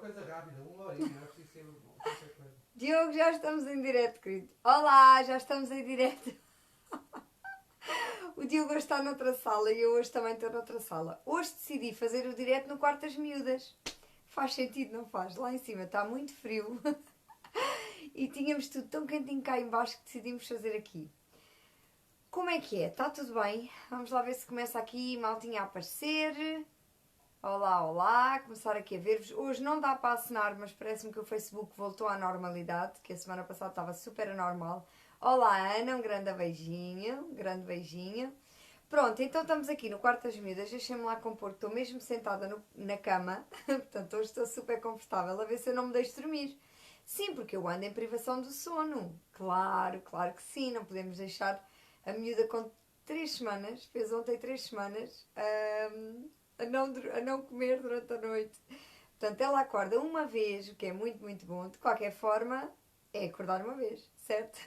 coisa rápida, uma horinha, não é preciso ser qualquer coisa. Diogo, já estamos em direto, querido. Olá, já estamos em direto. O Diogo hoje está noutra sala e eu hoje também estou noutra sala. Hoje decidi fazer o direto no quarto das miúdas. Faz sentido, não faz? Lá em cima está muito frio. E tínhamos tudo tão quentinho cá em baixo que decidimos fazer aqui. Como é que é? Está tudo bem? Vamos lá ver se começa aqui maltinha a aparecer. Olá, olá, começar aqui a ver-vos. Hoje não dá para assinar, mas parece-me que o Facebook voltou à normalidade, que a semana passada estava super anormal. Olá, Ana, um grande beijinho, Pronto, então estamos aqui no quarto das miúdas, deixem-me lá compor, estou mesmo sentada na cama, portanto hoje estou super confortável, a ver se eu não me deixo dormir. Sim, porque eu ando em privação do sono. Claro, claro que sim, não podemos deixar a miúda com 3 semanas, fez ontem 3 semanas, a não comer durante a noite. Portanto, ela acorda uma vez, o que é muito, muito bom. De qualquer forma, é acordar uma vez, certo?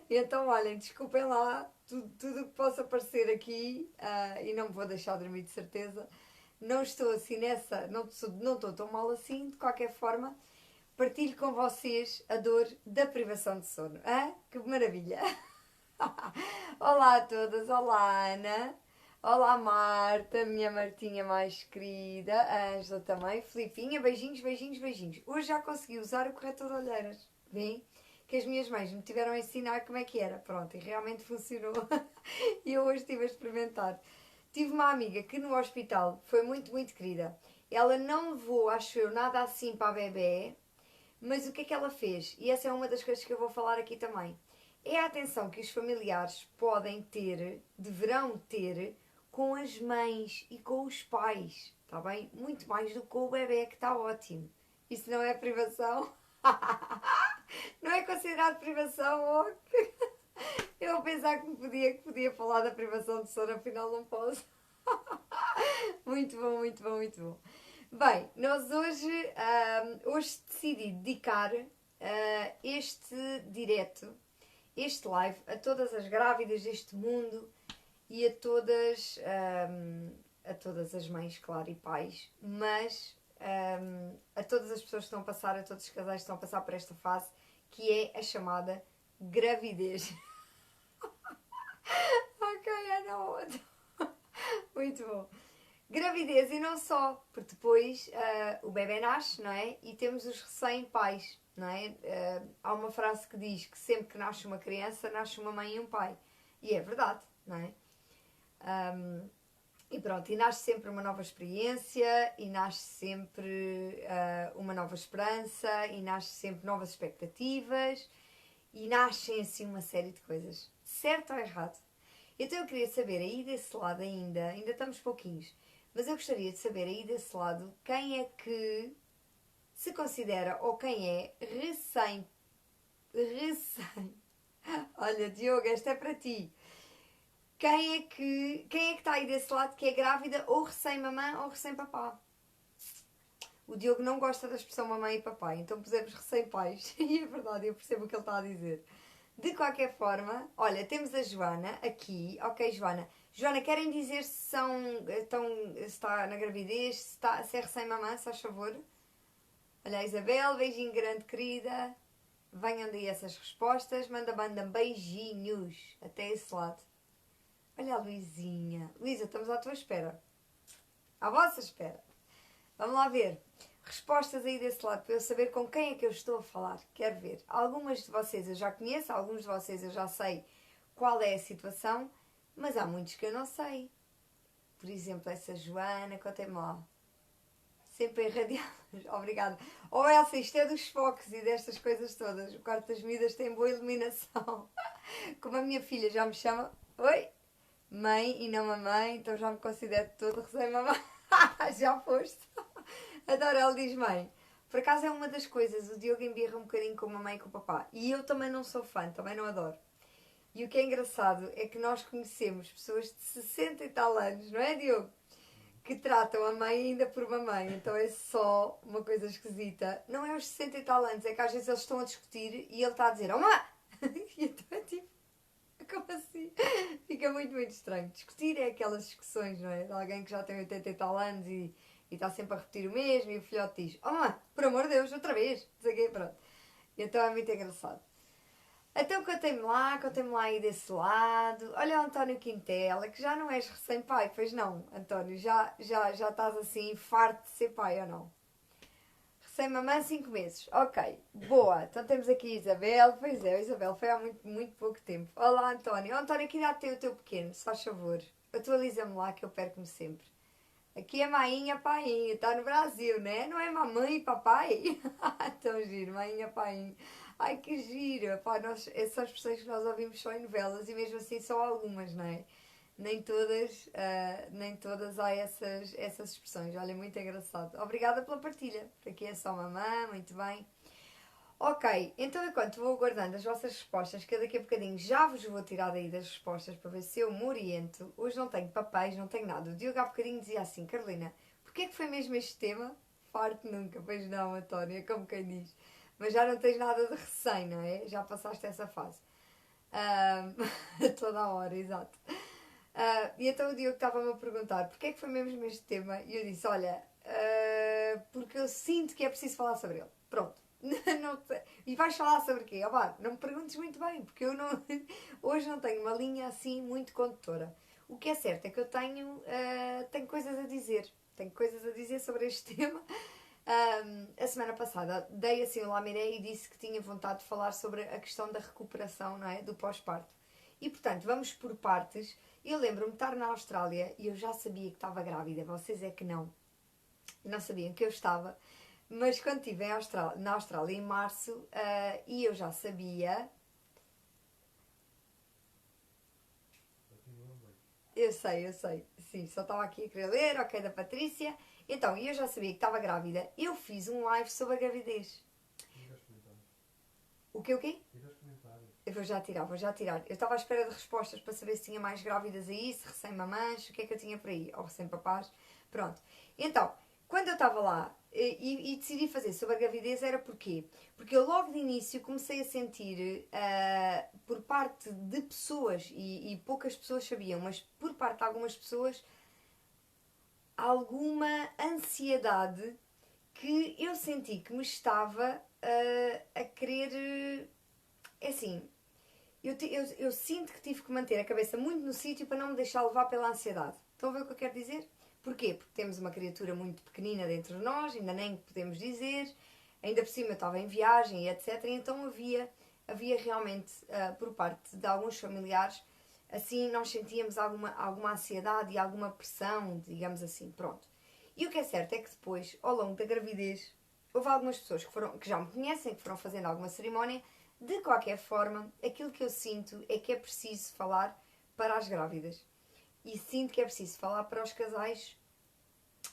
Então, olhem, desculpem lá tudo o que possa aparecer aqui e não me vou deixar dormir de certeza. Não estou assim nessa, não estou tão mal assim. De qualquer forma, partilho com vocês a dor da privação de sono. Que maravilha! Olá a todas, olá Ana, olá Marta, minha Martinha mais querida, a Ângela também, Filipinha, beijinhos, beijinhos, beijinhos. Hoje já consegui usar o corretor de olheiras, vem? Que as minhas mães me tiveram a ensinar como é que era, pronto, e realmente funcionou. E eu hoje estive a experimentar. Tive uma amiga que no hospital foi muito, muito querida. Ela não levou, acho eu, nada assim para a bebê, mas o que é que ela fez? E essa é uma das coisas que eu vou falar aqui também. É a atenção que os familiares podem ter, deverão ter, com as mães e com os pais. Está bem? Muito mais do que com o bebê, que está ótimo. Isso não é privação? Não é considerado privação? Eu vou pensar que podia falar da privação de sono, afinal não posso. Muito bom, muito bom, muito bom. Bem, nós hoje decidi dedicar este direto, este live, a todas as grávidas deste mundo e a todas as mães, claro, e pais, mas a todas as pessoas que estão a passar, a todos os casais que estão a passar por esta fase, que é a chamada gravidez. Ok, Ana, outra. Muito bom. Gravidez e não só, porque depois o bebê nasce, não é? E temos os recém-pais, não é? Há uma frase que diz que sempre que nasce uma criança, nasce uma mãe e um pai. E é verdade, não é? E pronto, e nasce sempre uma nova experiência, e nasce sempre uma nova esperança, e nasce sempre novas expectativas, e nascem assim uma série de coisas. Certo ou errado? Então eu queria saber aí desse lado ainda estamos pouquinhos, mas eu gostaria de saber aí desse lado quem é que se considera ou quem é recém. Olha, Diogo, esta é para ti. Quem é que está aí desse lado que é grávida ou recém-mamã ou recém-papá? O Diogo não gosta da expressão mamãe e papai, então pusemos recém-pais. E é verdade, eu percebo o que ele está a dizer. De qualquer forma, olha, temos a Joana aqui. Ok, Joana. Joana, querem dizer se está na gravidez, se é recém-mamã, se faz favor? Olha a Isabel, beijinho grande, querida. Venham daí essas respostas. Manda beijinhos até esse lado. Olha a Luizinha. Luísa, estamos à tua espera. À vossa espera. Vamos lá ver. Respostas aí desse lado, para eu saber com quem é que eu estou a falar. Quero ver. Algumas de vocês eu já conheço, alguns de vocês eu já sei qual é a situação, mas há muitos que eu não sei. Por exemplo, essa Joana, contem-me lá. Sempre irradiadas. Obrigada. Oh Elsa, isto é dos focos e destas coisas todas. O quarto das medidas tem boa iluminação. Como a minha filha já me chama, oi, mãe e não mamãe, então já me considero todo recém-mamãe. Já foste. Adoro, ela diz mãe. Por acaso é uma das coisas, o Diogo embirra um bocadinho com a mamãe e com o papá. E eu também não sou fã, também não adoro. E o que é engraçado é que nós conhecemos pessoas de 60 e tal anos, não é, Diogo? Que tratam a mãe ainda por mamãe. Então é só uma coisa esquisita. Não é os 60 e tal anos, é que às vezes eles estão a discutir e ele está a dizer oh mamãe! E então é tipo, como assim? Fica muito, muito estranho. Discutir é aquelas discussões, não é? De alguém que já tem 80 e tal anos e e está sempre a repetir o mesmo e o filhote diz, oh mãe, por amor de Deus, outra vez, não sei o quê, pronto. E então é muito engraçado. Então contei-me lá aí desse lado. Olha o António Quintela, que já não és recém-pai, pois não, António, já estás assim farto de ser pai ou não? Recém-mamã, 5 meses. Ok, boa. Então temos aqui a Isabel. Pois é, a Isabel foi há muito, muito pouco tempo. Olá, António. Oh, António, que idade tem o teu pequeno? Se faz favor. Atualiza-me lá que eu perco-me sempre. Aqui é mainha, painha. Está no Brasil, né? Não é mamãe e papai? Tão giro, mainha, painha. Ai, que giro. Pá, essas expressões que nós ouvimos só em novelas e mesmo assim são algumas, não é? Nem todas há essas expressões. Olha, muito engraçado. Obrigada pela partilha. Aqui é só mamã, muito bem. Ok, então enquanto vou aguardando as vossas respostas, que eu daqui a bocadinho já vos vou tirar daí das respostas para ver se eu me oriento. Hoje não tenho papéis, não tenho nada. O Diogo há bocadinho dizia assim, Carolina, porquê é que foi mesmo este tema? Farto nunca, pois não, António, é como quem diz. Mas já não tens nada de recém, não é? Já passaste essa fase. Toda a hora, exato. E então o Diogo estava-me a perguntar porque é que foi mesmo este tema e eu disse, olha, porque eu sinto que é preciso falar sobre ele. Pronto. Não sei. E vais falar sobre o quê? Oh, vá, não me perguntes muito bem, porque eu não, hoje não tenho uma linha assim muito condutora. O que é certo é que eu tenho coisas a dizer. Tenho coisas a dizer sobre este tema. A semana passada dei assim o lamiré e disse que tinha vontade de falar sobre a questão da recuperação, não é? Do pós-parto. E portanto, vamos por partes. Eu lembro-me de estar na Austrália e eu já sabia que estava grávida. Vocês é que não. Não sabiam que eu estava. Mas quando estive na Austrália em março, e eu já sabia. Eu sei. Sim, só estava aqui a querer ler, ok, da Patrícia. Então, eu já sabia que estava grávida. Eu fiz um live sobre a gravidez. O quê, o quê? Eu vou já tirar. Eu estava à espera de respostas para saber se tinha mais grávidas aí, se recém-mamãs, o que é que eu tinha por aí, ou recém-papás. Pronto. Então, quando eu estava lá e decidi fazer sobre a gravidez era porquê? Porque eu logo de início comecei a sentir, por parte de pessoas, e poucas pessoas sabiam, mas por parte de algumas pessoas, alguma ansiedade que eu senti que me estava a querer. É assim, eu sinto que tive que manter a cabeça muito no sítio para não me deixar levar pela ansiedade. Estão a ver o que eu quero dizer? Porquê? Porque temos uma criatura muito pequenina dentro de nós, ainda nem podemos dizer, ainda por cima eu estava em viagem e etc. E então havia realmente, por parte de alguns familiares, assim nós sentíamos alguma ansiedade e alguma pressão, digamos assim, pronto. E o que é certo é que depois, ao longo da gravidez, houve algumas pessoas que já me conhecem, que foram fazendo alguma cerimónia. De qualquer forma, aquilo que eu sinto é que é preciso falar para as grávidas. E sinto que é preciso falar para os casais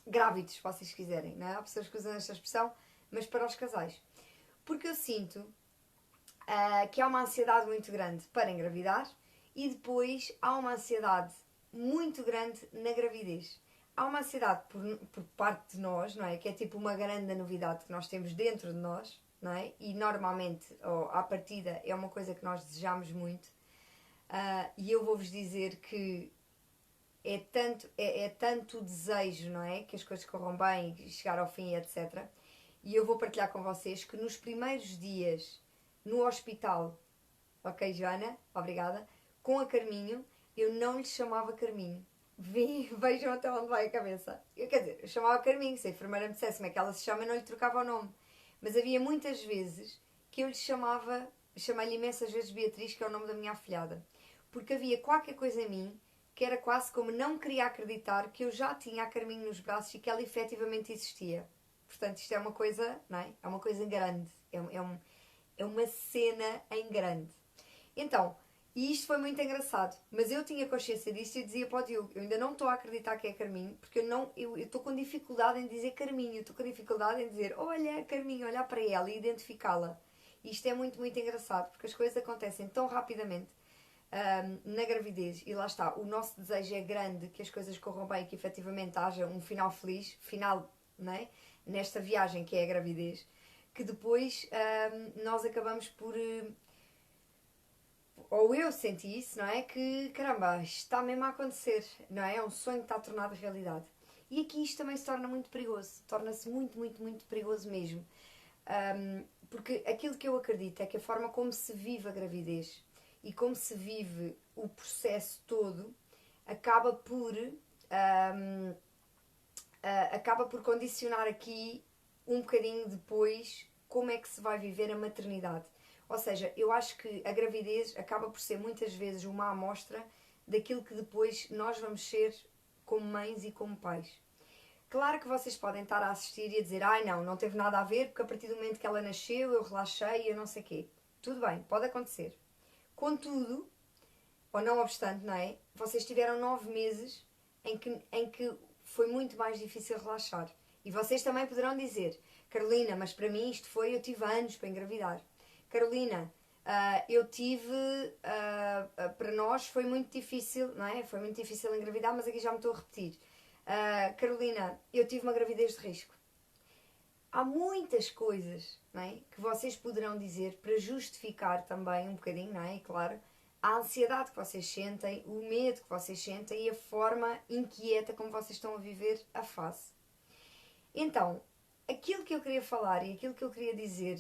grávidos, se vocês quiserem. Não é? Há pessoas que usam esta expressão, mas para os casais. Porque eu sinto que há uma ansiedade muito grande para engravidar e depois há uma ansiedade muito grande na gravidez. Há uma ansiedade por parte de nós, não é? Que é tipo uma grande novidade que nós temos dentro de nós, não é? E normalmente, ou à partida, é uma coisa que nós desejamos muito. E eu vou-vos dizer que é tanto o desejo, não é? Que as coisas corram bem e chegar ao fim, etc. E eu vou partilhar com vocês que nos primeiros dias no hospital, ok, Joana? Obrigada. Com a Carminho, eu não lhe chamava Carminho. Vejam até onde vai a cabeça. Quer dizer, eu chamava Carminho. Se a enfermeira me dissesse como é que ela se chama, eu não lhe trocava o nome. Mas havia muitas vezes que eu lhe chamei-lhe imensas vezes Beatriz, que é o nome da minha afilhada. Porque havia qualquer coisa em mim que era quase como não queria acreditar que eu já tinha a Carminho nos braços e que ela efetivamente existia. Portanto, isto é uma coisa, não é? É uma coisa grande. É uma cena em grande. Então, e isto foi muito engraçado. Mas eu tinha consciência disto e dizia para o Diogo, eu ainda não estou a acreditar que é Carminho, porque eu estou com dificuldade em dizer Carminho, eu estou com dificuldade em dizer, olha Carminho, olhar para ela e identificá-la. Isto é muito, muito engraçado, porque as coisas acontecem tão rapidamente na gravidez, e lá está, o nosso desejo é grande que as coisas corram bem e que efetivamente haja um final feliz, final, não é? Nesta viagem que é a gravidez, que depois nós acabamos por... ou eu senti isso, não é? Que, caramba, isto está mesmo a acontecer, não é? É um sonho que está tornado realidade. E aqui isto também se torna muito perigoso, torna-se muito, muito, muito perigoso mesmo. Porque aquilo que eu acredito é que a forma como se vive a gravidez e como se vive o processo todo acaba por condicionar aqui um bocadinho depois como é que se vai viver a maternidade. Ou seja, eu acho que a gravidez acaba por ser muitas vezes uma amostra daquilo que depois nós vamos ser como mães e como pais. Claro que vocês podem estar a assistir e a dizer ai não, não teve nada a ver porque a partir do momento que ela nasceu eu relaxei e eu não sei o quê. Tudo bem, pode acontecer. Contudo, ou não obstante, não é? Vocês tiveram 9 meses em que foi muito mais difícil relaxar. E vocês também poderão dizer, Carolina, mas para mim eu tive anos para engravidar. Carolina, para nós foi muito difícil, não é? Foi muito difícil engravidar, mas aqui já me estou a repetir. Carolina, eu tive uma gravidez de risco. Há muitas coisas, não é, que vocês poderão dizer para justificar também um bocadinho, não é? Claro, a ansiedade que vocês sentem, o medo que vocês sentem e a forma inquieta como vocês estão a viver a fase. Então, aquilo que eu queria falar e aquilo que eu queria dizer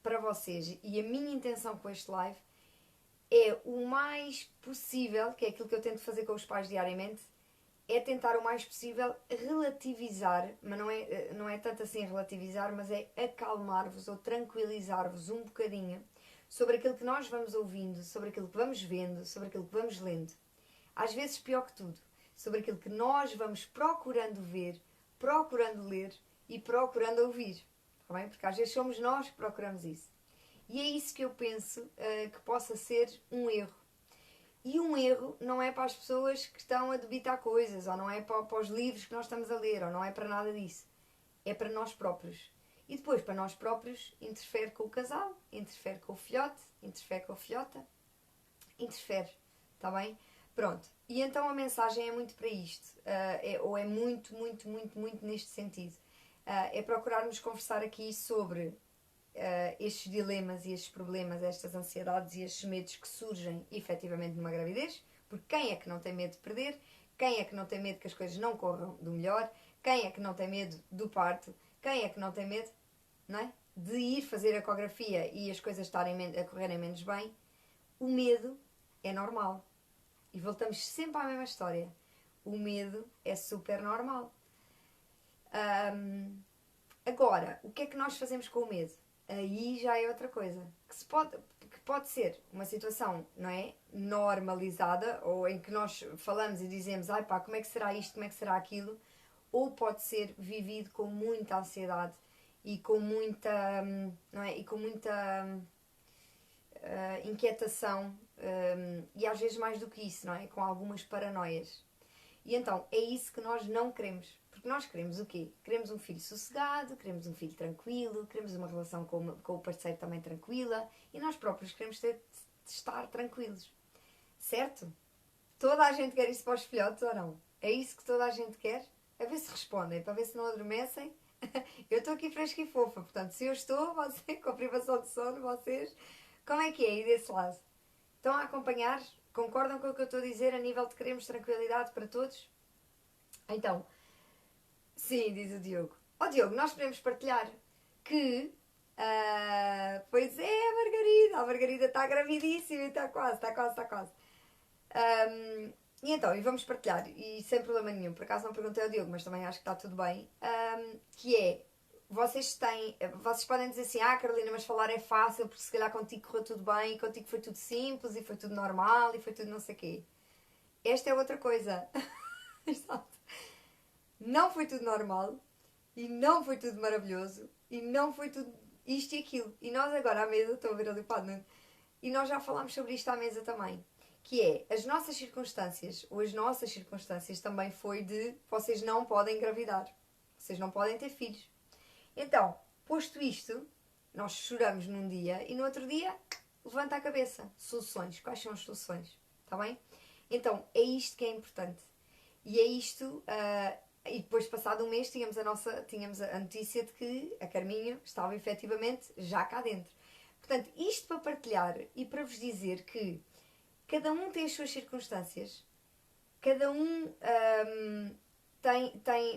para vocês e a minha intenção com este live é o mais possível, que é aquilo que eu tento fazer com os pais diariamente, é tentar o mais possível relativizar, mas não é tanto assim relativizar, mas é acalmar-vos ou tranquilizar-vos um bocadinho sobre aquilo que nós vamos ouvindo, sobre aquilo que vamos vendo, sobre aquilo que vamos lendo. Às vezes pior que tudo, sobre aquilo que nós vamos procurando ver, procurando ler e procurando ouvir. Está bem? Porque às vezes somos nós que procuramos isso. E é isso que eu penso que possa ser um erro. E um erro não é para as pessoas que estão a debitar coisas, ou não é para os livros que nós estamos a ler, ou não é para nada disso. É para nós próprios. E depois, para nós próprios, interfere com o casal, interfere com o filhote, interfere com a filhota, interfere. Está bem? Pronto. E então a mensagem é muito para isto. Ou é muito, muito, muito, muito neste sentido. É procurarmos conversar aqui sobre estes dilemas e estes problemas, estas ansiedades e estes medos que surgem efetivamente numa gravidez, porque quem é que não tem medo de perder, quem é que não tem medo que as coisas não corram do melhor, quem é que não tem medo do parto, quem é que não tem medo, não é? De ir fazer a ecografia e as coisas estarem a correrem menos bem. O medo é normal. E voltamos sempre à mesma história. O medo é super normal. Agora, o que é que nós fazemos com o medo? Aí já é outra coisa. Que pode ser uma situação, não é? Normalizada, ou em que nós falamos e dizemos, ai pá, como é que será isto, como é que será aquilo? Ou pode ser vivido com muita ansiedade e com muita, não é? E com muita inquietação e às vezes mais do que isso, não é? Com algumas paranoias. E então, é isso que nós não queremos. Porque nós queremos o quê? Queremos um filho sossegado, queremos um filho tranquilo, queremos uma relação com o parceiro também tranquila e nós próprios queremos estar tranquilos. Certo? Toda a gente quer isso para os filhotes ou não? É isso que toda a gente quer? A ver se respondem, para ver se não adormecem. Eu estou aqui fresca e fofa, portanto, se eu estou, você, com privação de sono, vocês, como é que é aí desse lado? Estão a acompanhar? Concordam com o que eu estou a dizer a nível de queremos tranquilidade para todos? Então, sim, diz o Diogo. Ó Diogo, nós podemos partilhar que, pois é, a Margarida está gravidíssima e está quase. E então, e vamos partilhar, e sem problema nenhum, por acaso não perguntei ao Diogo, mas também acho que está tudo bem, que é, vocês podem dizer assim, Carolina, mas falar é fácil, porque se calhar contigo correu tudo bem, e contigo foi tudo simples, e foi tudo normal, e foi tudo não sei o quê. Esta é outra coisa. Exato. Não foi tudo normal, e não foi tudo maravilhoso, e não foi tudo isto e aquilo. E nós agora à mesa, estou a ver ali para a Nuno, e nós já falámos sobre isto à mesa também, que é, as nossas circunstâncias também foi de, vocês não podem engravidar, vocês não podem ter filhos. Então, posto isto, nós choramos num dia e no outro dia, levanta a cabeça. Soluções. Quais são as soluções? Está bem? Então, é isto que é importante. E é isto... e depois, passado um mês, tínhamos a notícia de que a Carminho estava efetivamente já cá dentro. Portanto, isto para partilhar e para vos dizer que cada um tem as suas circunstâncias, cada um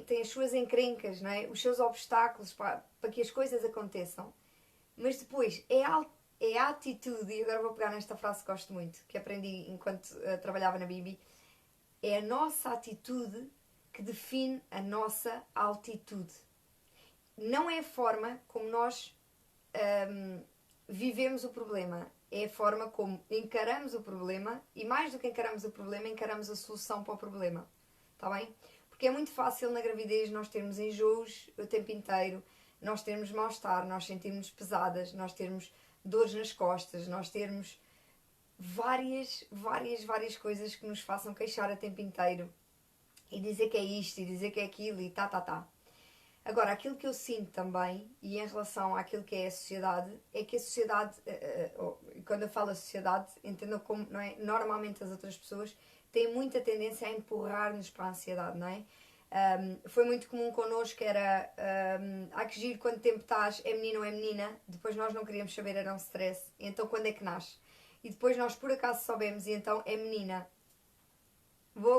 tem as suas encrencas, não é? Os seus obstáculos para que as coisas aconteçam. Mas depois é a atitude, e agora vou pegar nesta frase que gosto muito, que aprendi enquanto trabalhava na Bibi, é a nossa atitude que define a nossa altitude. Não é a forma como nós vivemos o problema, é a forma como encaramos o problema e, mais do que encaramos o problema, encaramos a solução para o problema. Está bem? Porque é muito fácil na gravidez nós termos enjoos o tempo inteiro, nós termos mal-estar, nós sentirmos pesadas, nós termos dores nas costas, nós termos várias coisas que nos façam queixar o tempo inteiro e dizer que é isto e dizer que é aquilo e tá. Agora, aquilo que eu sinto também, e em relação àquilo que é a sociedade, é que a sociedade, quando eu falo a sociedade, entendam como, não é? Normalmente as outras pessoas têm muita tendência a empurrar-nos para a ansiedade, não é? Foi muito comum connosco, era há que giro quanto tempo estás, é menino ou é menina, depois nós não queríamos saber, era um stress, então quando é que nasce? E depois nós por acaso soubemos e então é menina.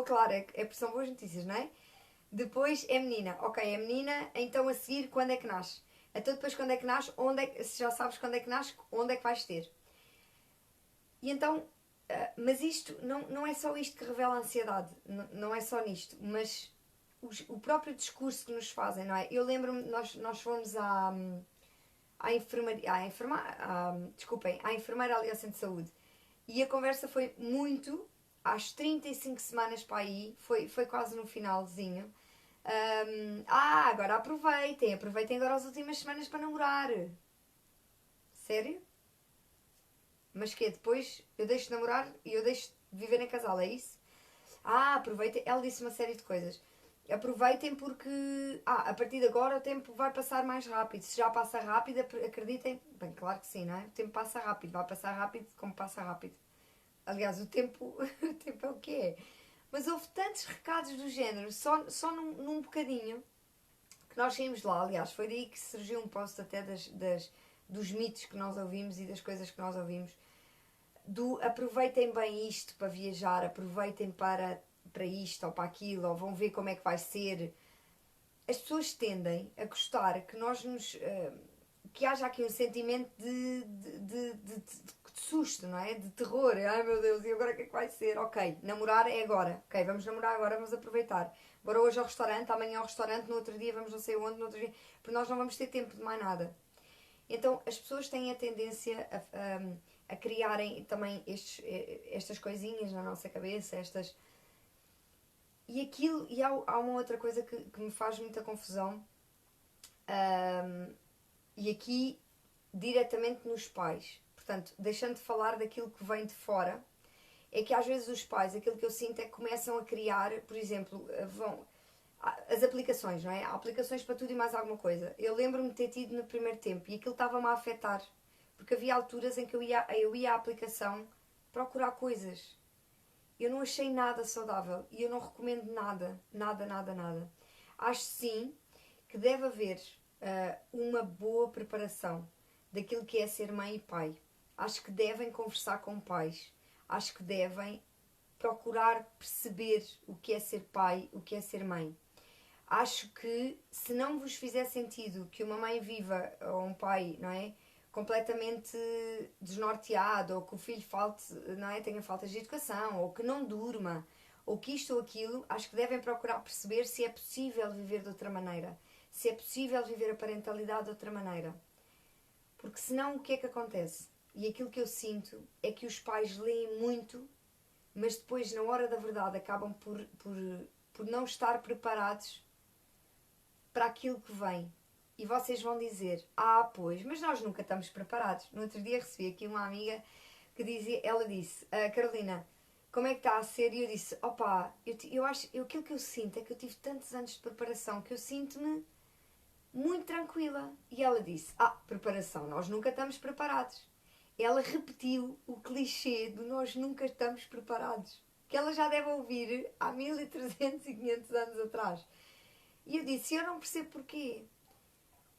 Claro, são boas notícias, não é? Depois é menina, ok, é menina, então a seguir quando é que nasce? Então depois quando é que nasce, se já sabes quando é que nasce, onde é que vais ter? E então, mas isto não é só isto que revela a ansiedade, não é só nisto, mas o próprio discurso que nos fazem, não é? Eu lembro-me, nós fomos à enfermaria, à enfermeira ali ao centro de saúde, e a conversa foi muito, às 35 semanas para aí, foi quase no finalzinho. Agora aproveitem agora as últimas semanas para namorar. Sério? Mas que depois eu deixo de namorar e eu deixo de viver em casal, é isso? Aproveitem. Ela disse uma série de coisas. Aproveitem porque a partir de agora o tempo vai passar mais rápido. Se já passa rápido, acreditem. Bem, claro que sim, não é? O tempo passa rápido, vai passar rápido como passa rápido. Aliás, o tempo é o que é. Mas houve tantos recados do género, só num bocadinho, que nós saímos de lá. Aliás, foi daí que surgiu um post até dos mitos que nós ouvimos e das coisas que nós ouvimos. Aproveitem bem isto para viajar, aproveitem para isto ou para aquilo, ou vão ver como é que vai ser. As pessoas tendem a gostar que nós que haja aqui um sentimento de susto, não é? De terror. Ai meu Deus, e agora o que é que vai ser? Ok, namorar é agora. Ok, vamos namorar agora, vamos aproveitar. Bora hoje ao restaurante, amanhã ao restaurante, no outro dia vamos não sei onde, no outro dia, porque nós não vamos ter tempo de mais nada. Então as pessoas têm a tendência a criarem também estas coisinhas na nossa cabeça, E há uma outra coisa que me faz muita confusão, e aqui diretamente nos pais. Portanto, deixando de falar daquilo que vem de fora, é que às vezes os pais, aquilo que eu sinto é que começam a criar, por exemplo, as aplicações, não é? Há aplicações para tudo e mais alguma coisa. Eu lembro-me de ter tido no primeiro tempo e aquilo estava-me a afetar, porque havia alturas em que eu ia à aplicação procurar coisas. Eu não achei nada saudável e eu não recomendo nada. Acho sim que deve haver uma boa preparação daquilo que é ser mãe e pai. Acho que devem conversar com pais. Acho que devem procurar perceber o que é ser pai, o que é ser mãe. Acho que se não vos fizer sentido que uma mãe viva ou um pai, não é, completamente desnorteado, ou que o filho não é, tenha faltas de educação, ou que não durma, ou que isto ou aquilo, acho que devem procurar perceber se é possível viver de outra maneira, se é possível viver a parentalidade de outra maneira. Porque senão o que é que acontece? E aquilo que eu sinto é que os pais leem muito, mas depois na hora da verdade acabam por não estar preparados para aquilo que vem. E vocês vão dizer, pois, mas nós nunca estamos preparados. No outro dia recebi aqui uma amiga que ela disse, Carolina, como é que está a ser? E eu disse, aquilo que eu sinto é que eu tive tantos anos de preparação que eu sinto-me muito tranquila. E ela disse, preparação, nós nunca estamos preparados. Ela repetiu o clichê do nós nunca estamos preparados, que ela já deve ouvir há 1300 e 500 anos atrás. E eu disse, eu não percebo porquê.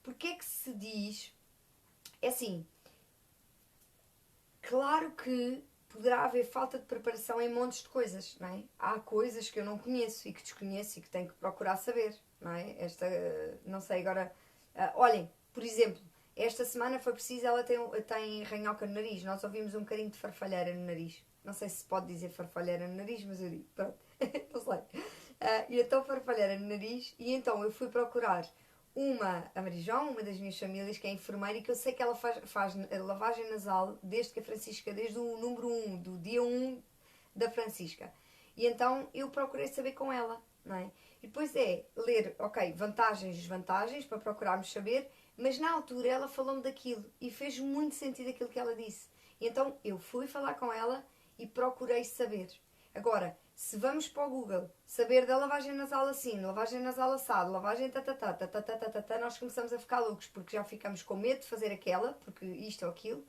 Porque é que se diz... É assim, claro que poderá haver falta de preparação em montes de coisas, não é? Há coisas que eu não conheço e que desconheço e que tenho que procurar saber, não é? Não sei, agora... olhem, por exemplo, esta semana foi preciso, ela tem ranhoca no nariz. Nós ouvimos um bocadinho de farfalheira no nariz. Não sei se pode dizer farfalheira no nariz, mas eu digo, pronto, não sei. E então farfalheira no nariz, e então eu fui procurar a Marijão, uma das minhas famílias, que é enfermeira, e que eu sei que ela faz lavagem nasal desde que a Francisca, desde o número 1, do dia 1 da Francisca. E então eu procurei saber com ela, não é? E depois ler, ok, vantagens e desvantagens, para procurarmos saber, mas na altura ela falou-me daquilo e fez muito sentido aquilo que ela disse. E então eu fui falar com ela e procurei saber. Agora, se vamos para o Google saber da lavagem nasal assim, lavagem nasal assado, lavagem nós começamos a ficar loucos, porque já ficamos com medo de fazer aquela, porque isto ou aquilo.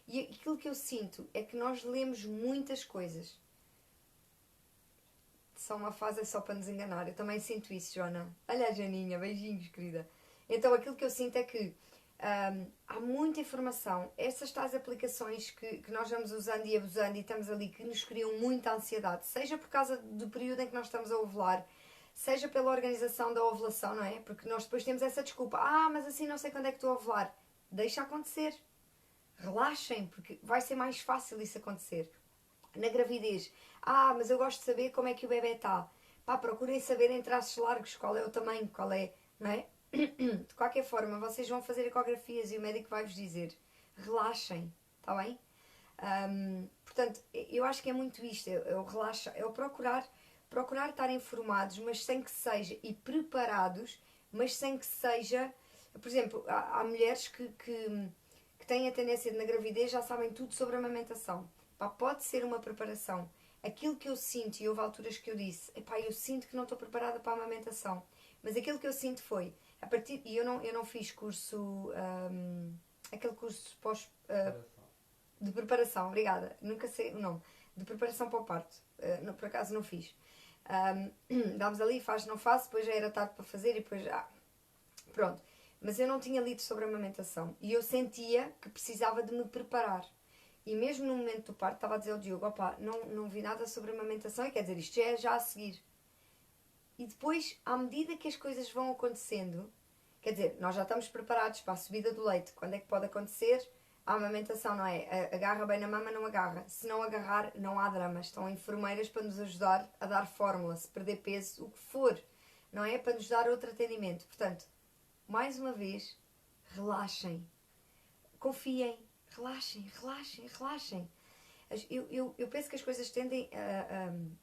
E aquilo que eu sinto é que nós lemos muitas coisas. Só uma fase é só para nos enganar. Eu também sinto isso, Joana. Olha a Janinha, beijinhos, querida. Então aquilo que eu sinto é que há muita informação. Essas tais aplicações que nós vamos usando e abusando e estamos ali, que nos criam muita ansiedade, seja por causa do período em que nós estamos a ovular, seja pela organização da ovulação, não é? Porque nós depois temos essa desculpa. Mas assim não sei quando é que estou a ovular. Deixa acontecer. Relaxem, porque vai ser mais fácil isso acontecer. Na gravidez, mas eu gosto de saber como é que o bebê está. Procurem saber em traços largos qual é o tamanho, qual é, não é? De qualquer forma, vocês vão fazer ecografias e o médico vai-vos dizer: relaxem, está bem? Portanto, eu acho que é muito isto, é o relaxar, é o procurar estar informados, mas sem que seja, e preparados, mas sem que seja, por exemplo, há mulheres que têm a tendência de na gravidez já sabem tudo sobre a amamentação. Pode ser uma preparação. Aquilo que eu sinto, e houve alturas que eu disse, eu sinto que não estou preparada para a amamentação, mas aquilo que eu sinto foi, e eu não fiz curso, aquele curso de preparação, obrigada, nunca sei o nome, de preparação para o parto, por acaso não fiz. Dávamos ali, faz, não faço, depois já era tarde para fazer e depois pronto. Mas eu não tinha lido sobre a amamentação e eu sentia que precisava de me preparar. E mesmo no momento do parto estava a dizer ao Diogo, não vi nada sobre a amamentação, e quer dizer, isto já a seguir. E depois, à medida que as coisas vão acontecendo, quer dizer, nós já estamos preparados para a subida do leite. Quando é que pode acontecer? A amamentação, não é? Agarra bem na mama, não agarra. Se não agarrar, não há drama. Estão enfermeiras para nos ajudar a dar fórmula, se perder peso, o que for, não é? Para nos dar outro atendimento. Portanto, mais uma vez, relaxem. Confiem. Relaxem. Eu penso que as coisas tendem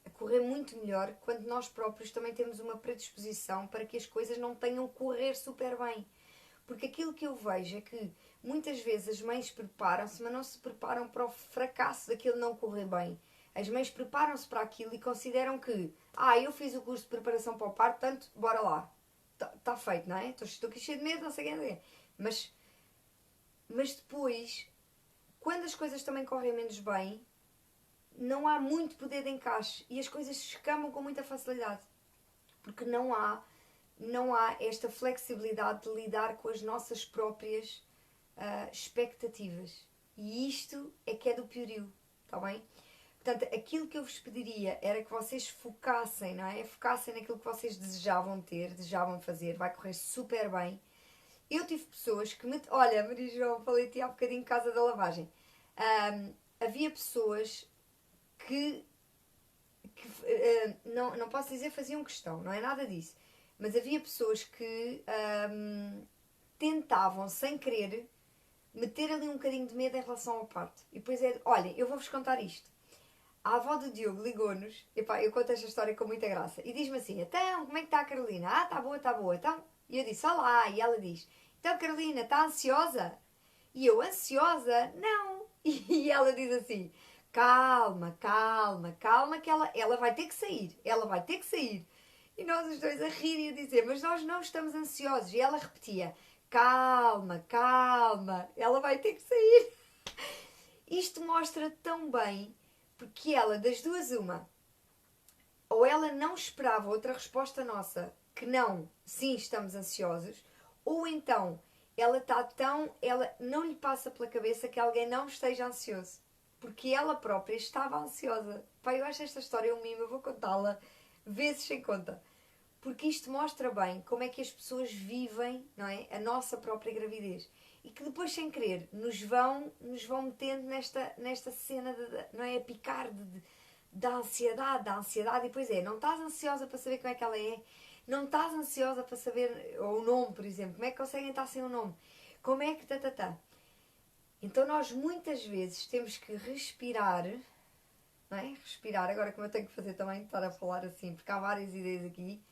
a correr muito melhor quando nós próprios também temos uma predisposição para que as coisas não tenham que correr super bem. Porque aquilo que eu vejo é que muitas vezes as mães preparam-se, mas não se preparam para o fracasso daquilo não correr bem. As mães preparam-se para aquilo e consideram que eu fiz o curso de preparação para o parto, portanto, bora lá. Está feito, não é? Estou aqui cheio de medo, não sei o que é. Mas depois, quando as coisas também correm menos bem, não há muito poder de encaixe e as coisas se escamam com muita facilidade. Porque não há esta flexibilidade de lidar com as nossas próprias expectativas. E isto é que é do piorio, está bem? Portanto, aquilo que eu vos pediria era que vocês focassem, não é? Focassem naquilo que vocês desejavam ter, desejavam fazer, vai correr super bem. Eu tive pessoas que me... Olha, Maria João, falei-te há bocadinho em casa da lavagem. Havia pessoas que não posso dizer faziam questão, não é nada disso. Mas havia pessoas que tentavam, sem querer, meter ali um bocadinho de medo em relação ao parto. E depois olhem, eu vou-vos contar isto. A avó do Diogo ligou-nos, eu conto esta história com muita graça, e diz-me assim: então, como é que está a Carolina? Está boa. Então, e eu disse: olá, e ela diz: então, Carolina, está ansiosa? E eu: ansiosa? Não. E ela diz assim: calma, que ela vai ter que sair. E nós os dois a rir e a dizer: mas nós não estamos ansiosos. E ela repetia: calma, ela vai ter que sair. Isto mostra tão bem, porque ela, das duas, uma, ou ela não esperava outra resposta nossa, que não, sim, estamos ansiosos, ou então ela não lhe passa pela cabeça que alguém não esteja ansioso. porque ela própria estava ansiosa. Pá, eu acho esta história um mimo, eu vou contá-la vezes sem conta. Porque isto mostra bem como é que as pessoas vivem, não é? A nossa própria gravidez. E que depois, sem querer, nos vão metendo nesta cena, não é? A picar da ansiedade. E depois não estás ansiosa para saber como é que ela é. Não estás ansiosa para saber, ou o nome, por exemplo. Como é que conseguem estar sem o nome? Como é que Então nós muitas vezes temos que respirar, não é? Respirar, agora como eu tenho que fazer também, estar a falar assim, porque há várias ideias aqui.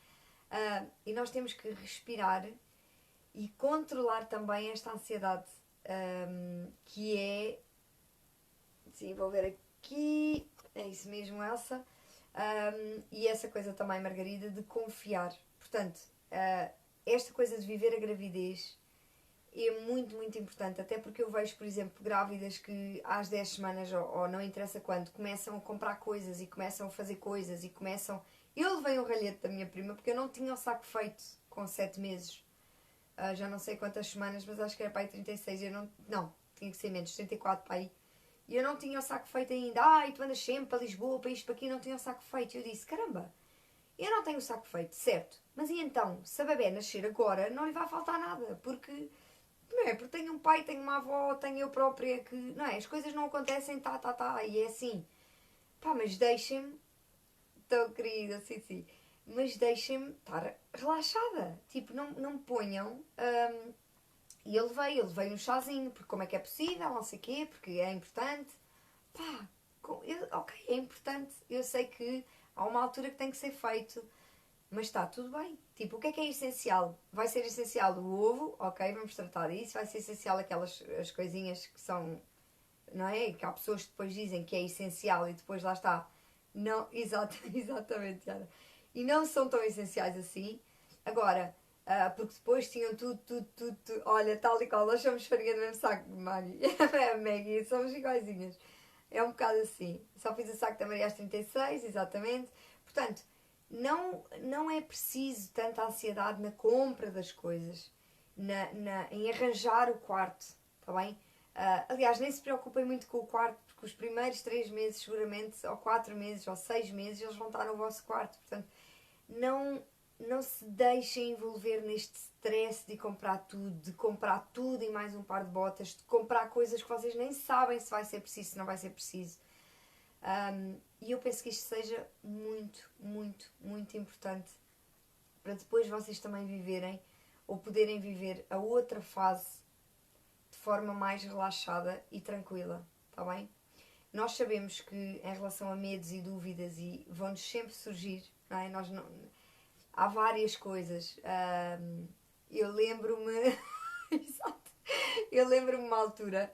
E nós temos que respirar e controlar também esta ansiedade, que é... Sim, vou ver aqui. É isso mesmo, Elsa. E essa coisa também, Margarida, de confiar. Portanto, esta coisa de viver a gravidez é muito, muito importante. Até porque eu vejo, por exemplo, grávidas que às 10 semanas, ou não interessa quando, começam a comprar coisas e começam a fazer coisas e começam... Eu levei um ralhete da minha prima porque eu não tinha o saco feito com 7 meses. Já não sei quantas semanas, mas acho que era para aí 36. Eu não, tinha que ser menos, 34 para aí. E eu não tinha o saco feito ainda. Ai, tu andas sempre para Lisboa, para isto, para aqui, não tinha o saco feito. E eu disse, caramba, eu não tenho o saco feito, certo. Mas e então, se a bebé nascer agora, não lhe vai faltar nada. Porque, não é? Porque tenho um pai, tenho uma avó, tenho eu própria, que, não é? As coisas não acontecem, e é assim. Pá, mas deixem-me, tão querida, sim. Mas deixem-me estar relaxada. Tipo, não me ponham... E eu levei um chazinho, porque como é que é possível, não sei o quê, porque é importante. Pá, ok, é importante. Eu sei que há uma altura que tem que ser feito, mas está tudo bem. Tipo, o que é essencial? Vai ser essencial o ovo, ok, vamos tratar disso. Vai ser essencial as coisinhas que são, não é? Que há pessoas que depois dizem que é essencial e depois lá está. Não, exatamente, Tiara. E não são tão essenciais assim. Agora, porque depois tinham tudo. Olha, tal e qual, nós somos farinha do mesmo saco, Maggie. Maggie, somos iguaizinhas. É um bocado assim. Só fiz o saco da Maria às 36, exatamente. Portanto, não é preciso tanta ansiedade na compra das coisas, em arranjar o quarto, está bem? Aliás, nem se preocupem muito com o quarto, porque os primeiros 3 meses, seguramente, ou 4 meses, ou 6 meses, eles vão estar no vosso quarto. Portanto, não se deixem envolver neste stress de comprar tudo e mais um par de botas, de comprar coisas que vocês nem sabem se vai ser preciso, se não vai ser preciso. E eu penso que isto seja muito, muito, muito importante para depois vocês também viverem ou poderem viver a outra fase de forma mais relaxada e tranquila, está bem? Nós sabemos que em relação a medos e dúvidas e vão-nos sempre surgir, não é? Há várias coisas. Eu lembro-me... Exato. Eu lembro-me uma altura,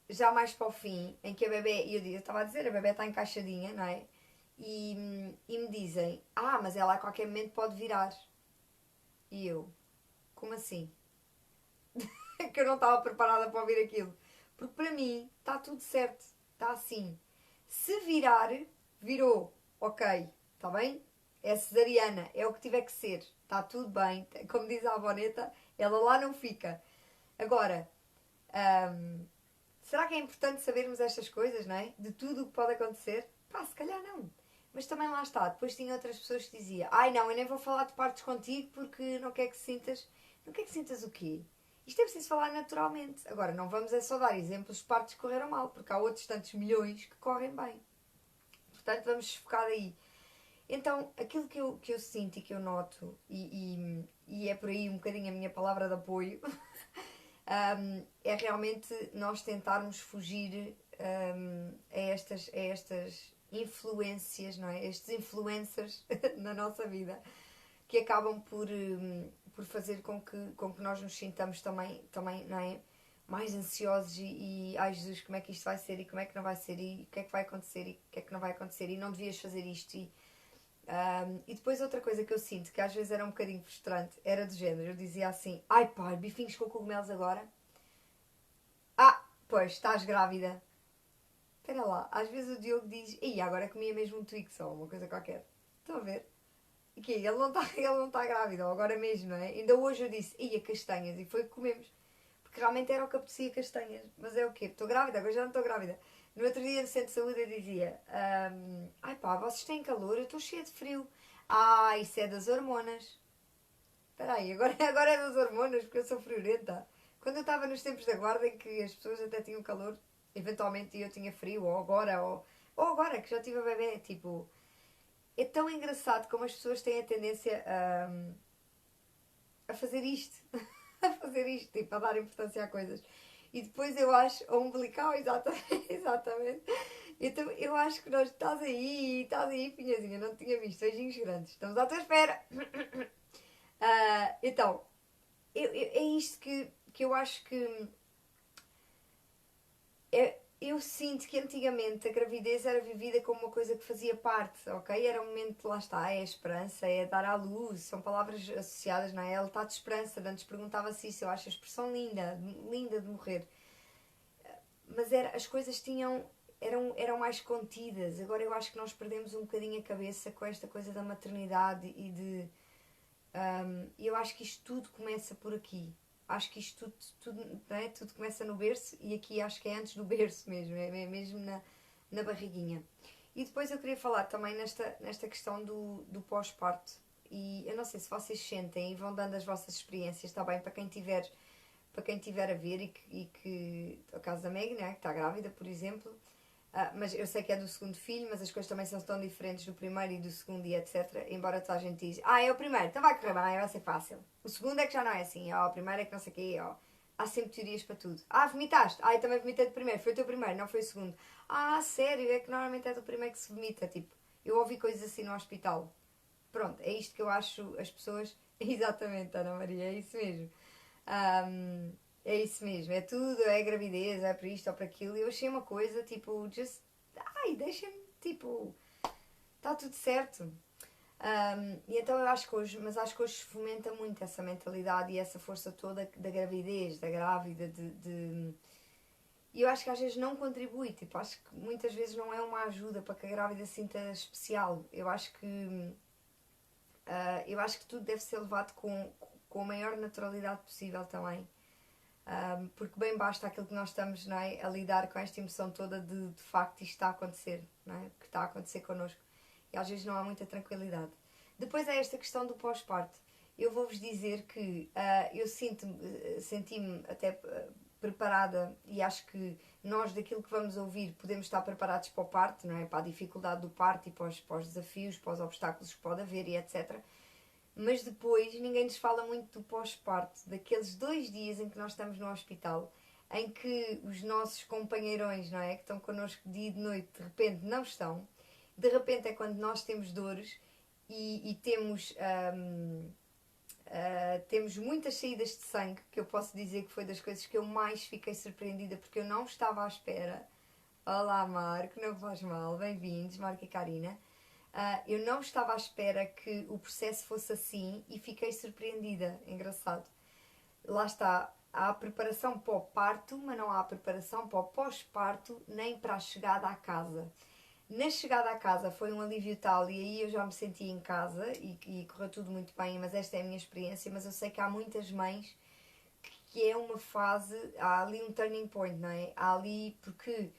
já mais para o fim, em que a bebé... Eu estava a dizer, a bebé está encaixadinha, não é? E me dizem, mas ela a qualquer momento pode virar. E eu, como assim? Que eu não estava preparada para ouvir aquilo. Porque para mim está tudo certo, está assim. Se virar, virou, ok, está bem? É cesariana, é o que tiver que ser, está tudo bem. Como diz a avoneta, ela lá não fica. Agora, será que é importante sabermos estas coisas, não é? De tudo o que pode acontecer? Pá, se calhar não. Mas também lá está, depois tinha outras pessoas que diziam, não, eu nem vou falar de partes contigo porque não quero que sintas... Não quero que sintas o quê? Isto é preciso falar naturalmente. Agora, não vamos só dar exemplos de partes que correram mal, porque há outros tantos milhões que correm bem. Portanto, vamos focar aí. Então, aquilo que eu sinto e que eu noto, e é por aí um bocadinho a minha palavra de apoio, é realmente nós tentarmos fugir a estas influências, não é? Estes influencers na nossa vida, que acabam por fazer com que nós nos sintamos também não é? Mais ansiosos ai Jesus, como é que isto vai ser e como é que não vai ser e o que é que vai acontecer e o que é que não vai acontecer e não devias fazer isto e depois outra coisa que eu sinto que às vezes era um bocadinho frustrante era do género, eu dizia assim, ai pá, bifinhos com cogumelos agora? Pois, estás grávida. Espera lá, às vezes o Diogo diz, agora comia mesmo um Twix ou uma coisa qualquer. Estão a ver? E que ele não está grávido, ou agora mesmo, não é? Ainda hoje eu disse, castanhas, e foi o que comemos. Porque realmente era o que apetecia castanhas. Mas é o quê? Estou grávida? Agora já não estou grávida. No outro dia no centro de saúde eu dizia, ai pá, vocês têm calor, eu estou cheia de frio. Ah, isso é das hormonas. Espera aí, agora, agora é das hormonas porque eu sou friorenta. Quando eu estava nos tempos da guarda em que as pessoas até tinham calor, eventualmente eu tinha frio, ou agora que já tive a bebê, tipo, é tão engraçado como as pessoas têm a tendência a fazer isto. A fazer isto, tipo, a dar importância a coisas. E depois eu acho, ou umbilical, exatamente, exatamente. Então eu acho que nós, estás aí, Pinhazinha, não te tinha visto, beijinhos grandes, estamos à tua espera. Então, é isto que eu acho que eu sinto que antigamente a gravidez era vivida como uma coisa que fazia parte, ok? Era um momento, lá está, é a esperança, é dar à luz, são palavras associadas, não é? Ela está de esperança, antes perguntava-se isso, eu acho a expressão linda, linda de morrer. Mas as coisas eram mais contidas, agora eu acho que nós perdemos um bocadinho a cabeça com esta coisa da maternidade e de... eu acho que isto tudo começa por aqui. Acho que isto tudo, não é? Tudo começa no berço e aqui acho que é antes do berço mesmo, é mesmo na barriguinha. E depois eu queria falar também nesta questão do pós-parto. E eu não sei se vocês sentem e vão dando as vossas experiências, está bem? Para quem tiver a ver e que o caso da Meg, né, que está grávida, por exemplo, mas eu sei que é do segundo filho, mas as coisas também são tão diferentes do primeiro e do segundo e etc. Embora toda a gente diz, é o primeiro, então vai correr bem, vai ser fácil. O segundo é que já não é assim, o primeiro é que não sei o quê, há sempre teorias para tudo. Vomitaste? Eu também vomitei do primeiro, foi o teu primeiro, não foi o segundo. Sério, é que normalmente é do primeiro que se vomita, tipo, eu ouvi coisas assim no hospital. Pronto, é isto que eu acho as pessoas... Exatamente, Ana Maria, é isso mesmo. É isso mesmo, é tudo, é gravidez, é para isto ou para aquilo. E eu achei uma coisa, tipo, deixem-me, tipo, está tudo certo. E então eu acho que hoje, mas acho que hoje se fomenta muito essa mentalidade e essa força toda da gravidez, da grávida, e eu acho que às vezes não contribui, tipo, acho que muitas vezes não é uma ajuda para que a grávida se sinta especial. Eu acho que tudo deve ser levado com a maior naturalidade possível também. Porque bem basta aquilo que nós estamos, não é, a lidar com esta emoção toda de facto isto está a acontecer, não é? Que está a acontecer connosco. E às vezes não há muita tranquilidade. Depois é esta questão do pós-parto. Eu vou-vos dizer que eu senti-me até preparada e acho que nós daquilo que vamos ouvir podemos estar preparados para o parto, não é? Para a dificuldade do parto e para os desafios, para os obstáculos que pode haver e etc. Mas depois ninguém nos fala muito do pós-parto, daqueles 2 dias em que nós estamos no hospital, em que os nossos companheirões, não é, que estão connosco dia e de noite, de repente não estão. De repente é quando nós temos dores e temos muitas saídas de sangue, que eu posso dizer que foi das coisas que eu mais fiquei surpreendida, porque eu não estava à espera. Olá Marco, não faz mal, bem-vindos, Marco e Karina. Eu não estava à espera que o processo fosse assim e fiquei surpreendida. Engraçado. Lá está. Há a preparação para o parto, mas não há a preparação para o pós-parto nem para a chegada à casa. Na chegada à casa foi um alívio tal e aí eu já me senti em casa e correu tudo muito bem, mas esta é a minha experiência. Mas eu sei que há muitas mães que é uma fase, há ali um turning point, não é? Há ali porque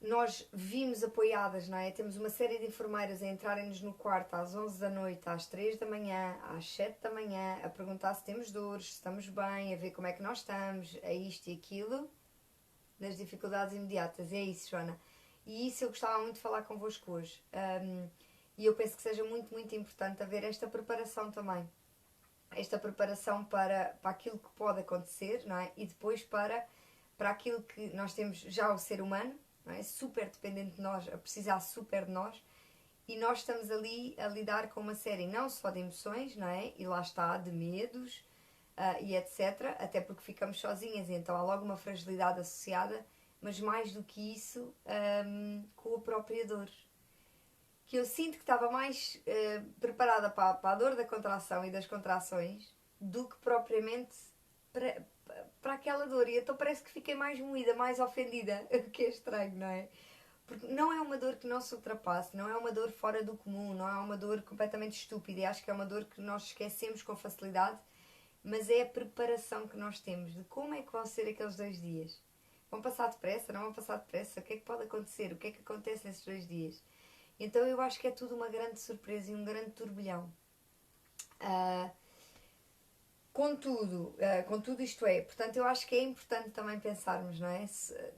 nós vimos apoiadas, não é? Temos uma série de enfermeiras a entrarem-nos no quarto às 11 da noite, às 3 da manhã, às 7 da manhã, a perguntar se temos dores, se estamos bem, a ver como é que nós estamos, a isto e aquilo, das dificuldades imediatas. É isso, Joana. E isso eu gostava muito de falar convosco hoje. E eu penso que seja muito, muito importante haver esta preparação também. Esta preparação para aquilo que pode acontecer, não é? E depois para aquilo que nós temos já o ser humano, não é? Super dependente de nós, a precisar super de nós, e nós estamos ali a lidar com uma série não só de emoções, não é? E lá está, de medos e etc. Até porque ficamos sozinhas e então há logo uma fragilidade associada, mas mais do que isso, com a própria dor. Que eu sinto que estava mais preparada para a dor da contração e das contrações do que propriamente para aquela dor. E então parece que fiquei mais moída, mais ofendida, o que é estranho, não é? Porque não é uma dor que não se ultrapasse, não é uma dor fora do comum, não é uma dor completamente estúpida. E acho que é uma dor que nós esquecemos com facilidade, mas é a preparação que nós temos de como é que vão ser aqueles 2 dias. Vão passar depressa? Não vão passar depressa? O que é que pode acontecer? O que é que acontece nesses 2 dias? Então eu acho que é tudo uma grande surpresa e um grande turbilhão. Contudo isto é, portanto eu acho que é importante também pensarmos, não é?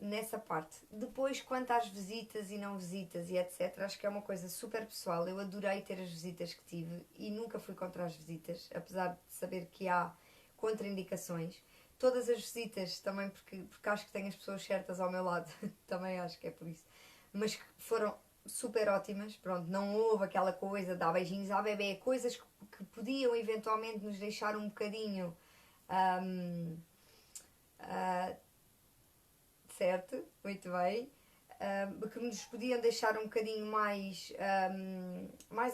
Nessa parte. Depois, quanto às visitas e não visitas e etc, acho que é uma coisa super pessoal. Eu adorei ter as visitas que tive e nunca fui contra as visitas, apesar de saber que há contraindicações. Todas as visitas também, porque acho que tenho as pessoas certas ao meu lado, também acho que é por isso. Mas que foram super ótimas, pronto, não houve aquela coisa de dar beijinhos à bebê, coisas que podiam eventualmente nos deixar um bocadinho certo, muito bem, que nos podiam deixar um bocadinho mais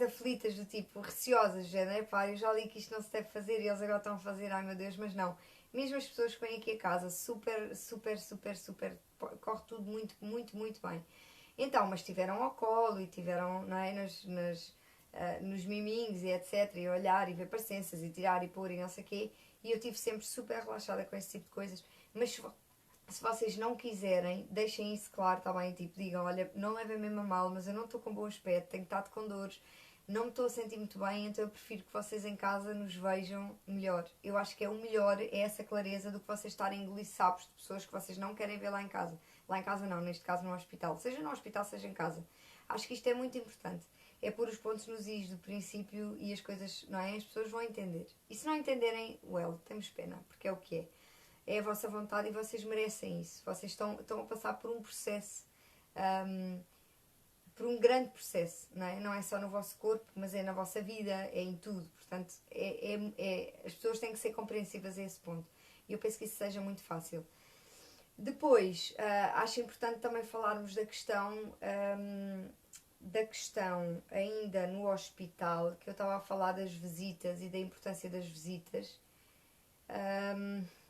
aflitas, do tipo receosas, né? Pá, eu já li que isto não se deve fazer e eles agora estão a fazer, ai meu Deus, mas não. Mesmo as pessoas que vêm aqui a casa, super, super, super, super, corre tudo muito, muito, muito bem. Então, mas tiveram ao colo e tiveram, não é, nos miminhos e etc, e olhar e ver parecenças e tirar e pôr e não sei o quê, e eu estive sempre super relaxada com esse tipo de coisas, mas se vocês não quiserem, deixem isso claro, está bem? Tipo, digam, olha, não levem mesmo a mal, mas eu não estou com bom aspecto, tenho estado com dores, não me estou a sentir muito bem, então eu prefiro que vocês em casa nos vejam melhor. Eu acho que é o melhor, é essa clareza do que vocês estarem a engolir sapos de pessoas que vocês não querem ver lá em casa. Lá em casa não, neste caso no hospital. Seja no hospital, seja em casa. Acho que isto é muito importante. É pôr os pontos nos is do princípio e as coisas, não é? As pessoas vão entender. E se não entenderem, well, temos pena, porque é o que é. É a vossa vontade e vocês merecem isso. Vocês estão a passar por um processo, por um grande processo, não é? Não é só no vosso corpo, mas é na vossa vida, é em tudo. Portanto, as pessoas têm que ser compreensivas a esse ponto. E eu penso que isso seja muito fácil. Depois, acho importante também falarmos da questão ainda no hospital, que eu estava a falar das visitas e da importância das visitas.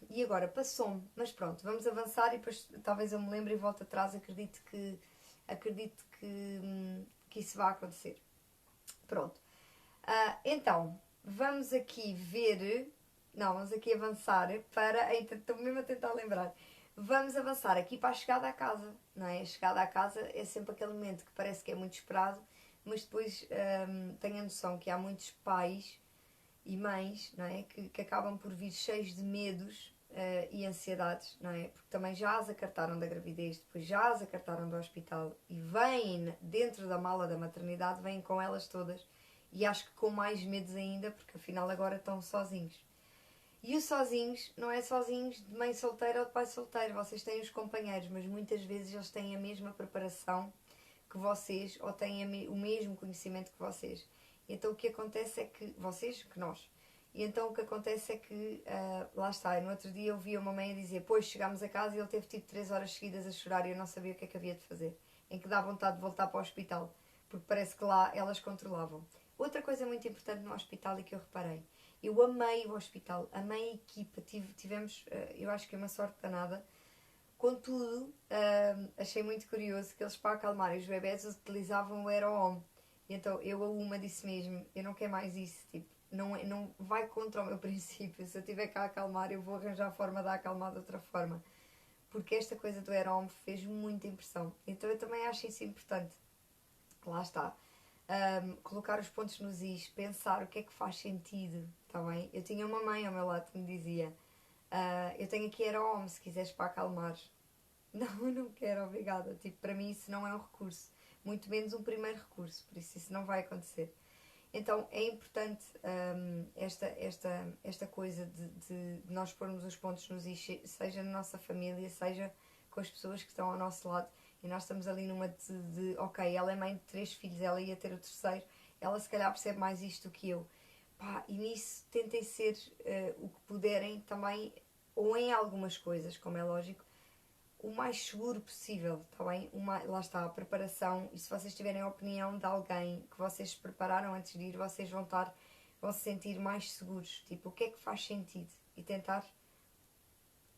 E agora passou-me, mas pronto, vamos avançar e depois talvez eu me lembre e volte atrás. Acredito que isso vai acontecer. Pronto. Então, vamos aqui ver. Não, vamos aqui avançar para. Estou mesmo a tentar lembrar. Vamos avançar aqui para a chegada à casa, não é? A chegada à casa é sempre aquele momento que parece que é muito esperado, mas depois tenho a noção que há muitos pais e mães, não é? Que acabam por vir cheios de medos e ansiedades, não é? Porque também já as acartaram da gravidez, depois já as acartaram do hospital e vêm dentro da mala da maternidade, vêm com elas todas e acho que com mais medos ainda, porque afinal agora estão sozinhos. E os sozinhos, não é sozinhos de mãe solteira ou de pai solteiro, vocês têm os companheiros, mas muitas vezes eles têm a mesma preparação que vocês ou têm o mesmo conhecimento que vocês. Então o que acontece é que, vocês, que nós, e então o que acontece é que, lá está, no outro dia eu vi uma mãe a dizer, pois chegámos a casa e ele teve tipo 3 horas seguidas a chorar e eu não sabia o que é que havia de fazer, em que dá vontade de voltar para o hospital, porque parece que lá elas controlavam. Outra coisa muito importante no hospital e que eu reparei, eu amei o hospital, amei a equipa, tivemos, eu acho que é uma sorte danada. Contudo, achei muito curioso que eles, para acalmarem os bebés, utilizavam o Aero-Home. E então eu a uma disse mesmo, eu não quero mais isso, tipo, não vai contra o meu princípio. Se eu tiver que a acalmar, eu vou arranjar a forma de a acalmar de outra forma. Porque esta coisa do Aero-Home fez muita impressão. Então eu também acho isso importante. Lá está. Colocar os pontos nos is, pensar o que é que faz sentido, está bem? Eu tinha uma mãe ao meu lado que me dizia, eu tenho aqui Aero-Home, se quiseres para acalmar. Não, eu não quero, obrigada. Tipo, para mim isso não é um recurso. Muito menos um primeiro recurso. Por isso não vai acontecer. Então é importante esta coisa de nós pormos os pontos nos is, seja na nossa família, seja com as pessoas que estão ao nosso lado. E nós estamos ali numa ok, ela é mãe de 3 filhos, ela ia ter o terceiro, ela se calhar percebe mais isto do que eu. Pá, e nisso tentem ser o que puderem também, ou em algumas coisas, como é lógico, o mais seguro possível, está bem? Lá está, a preparação, e se vocês tiverem a opinião de alguém que vocês se prepararam antes de ir, vocês vão se sentir mais seguros. Tipo, o que é que faz sentido? E tentar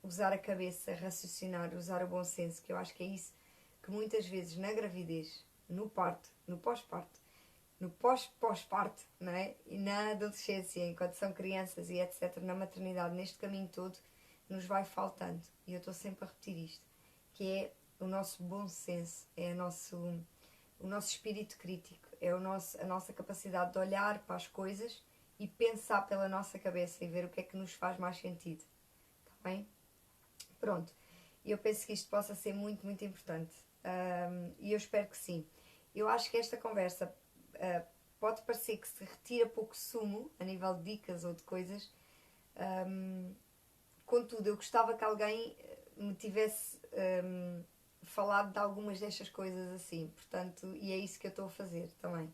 usar a cabeça, raciocinar, usar o bom senso, que eu acho que é isso que muitas vezes na gravidez, no parto, no pós-parto, no pós-parto, não é? E na adolescência, enquanto são crianças e etc., na maternidade, neste caminho todo, nos vai faltando. E eu estou sempre a repetir isto. que é o nosso bom senso, é o nosso espírito crítico, é a nossa capacidade de olhar para as coisas e pensar pela nossa cabeça e ver o que é que nos faz mais sentido. Está bem? Pronto. E eu penso que isto possa ser muito, muito importante. E eu espero que sim. Eu acho que esta conversa pode parecer que se retira pouco sumo a nível de dicas ou de coisas. Contudo, eu gostava que alguém me tivesse falado de algumas destas coisas assim. Portanto, e é isso que eu estou a fazer também.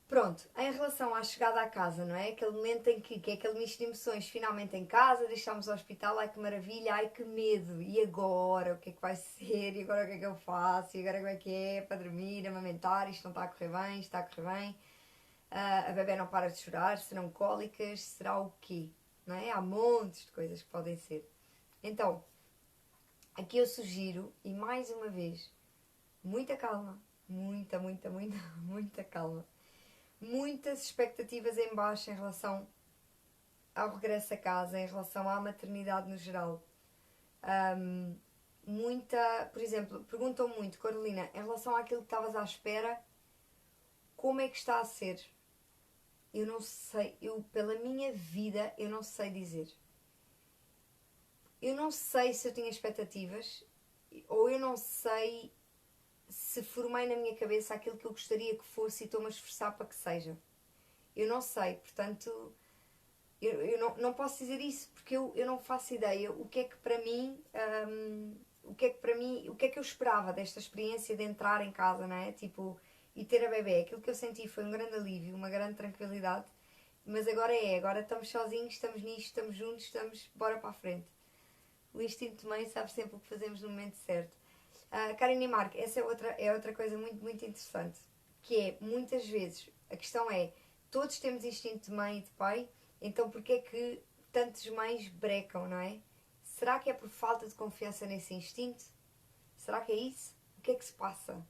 Pronto, em relação à chegada à casa, não é? Aquele momento em que é aquele misto de emoções, finalmente em casa, deixámos o hospital, ai que maravilha, ai que medo, e agora? O que é que vai ser? E agora o que é que eu faço? E agora como é que é? Para dormir, amamentar, isto não está a correr bem, está a correr bem, a bebé não para de chorar, serão cólicas, será o quê? Não é? Há montes de coisas que podem ser. Então, aqui eu sugiro, e mais uma vez, muita calma, muita, muita, muita, muita calma. Muitas expectativas em baixo em relação ao regresso a casa, em relação à maternidade no geral. Por exemplo, perguntam muito, Carolina, em relação àquilo que estavas à espera, como é que está a ser? Eu não sei, pela minha vida, eu não sei dizer. Eu não sei se eu tinha expectativas, ou eu não sei se formei na minha cabeça aquilo que eu gostaria que fosse e estou-me a esforçar para que seja. Eu não sei, portanto, eu não posso dizer isso porque eu não faço ideia o que é que para mim, o que é que eu esperava desta experiência de entrar em casa, não é? Tipo, e ter a bebé. Aquilo que eu senti foi um grande alívio, uma grande tranquilidade, mas agora estamos sozinhos, estamos nisto, estamos juntos, bora para a frente. O instinto de mãe sabe sempre o que fazemos no momento certo. Karine e Marco, essa é outra coisa muito, muito interessante, que é, muitas vezes, a questão é, todos temos instinto de mãe e de pai, então porquê é que tantas mães brecam, não é? Será que é por falta de confiança nesse instinto? Será que é isso? O que é que se passa?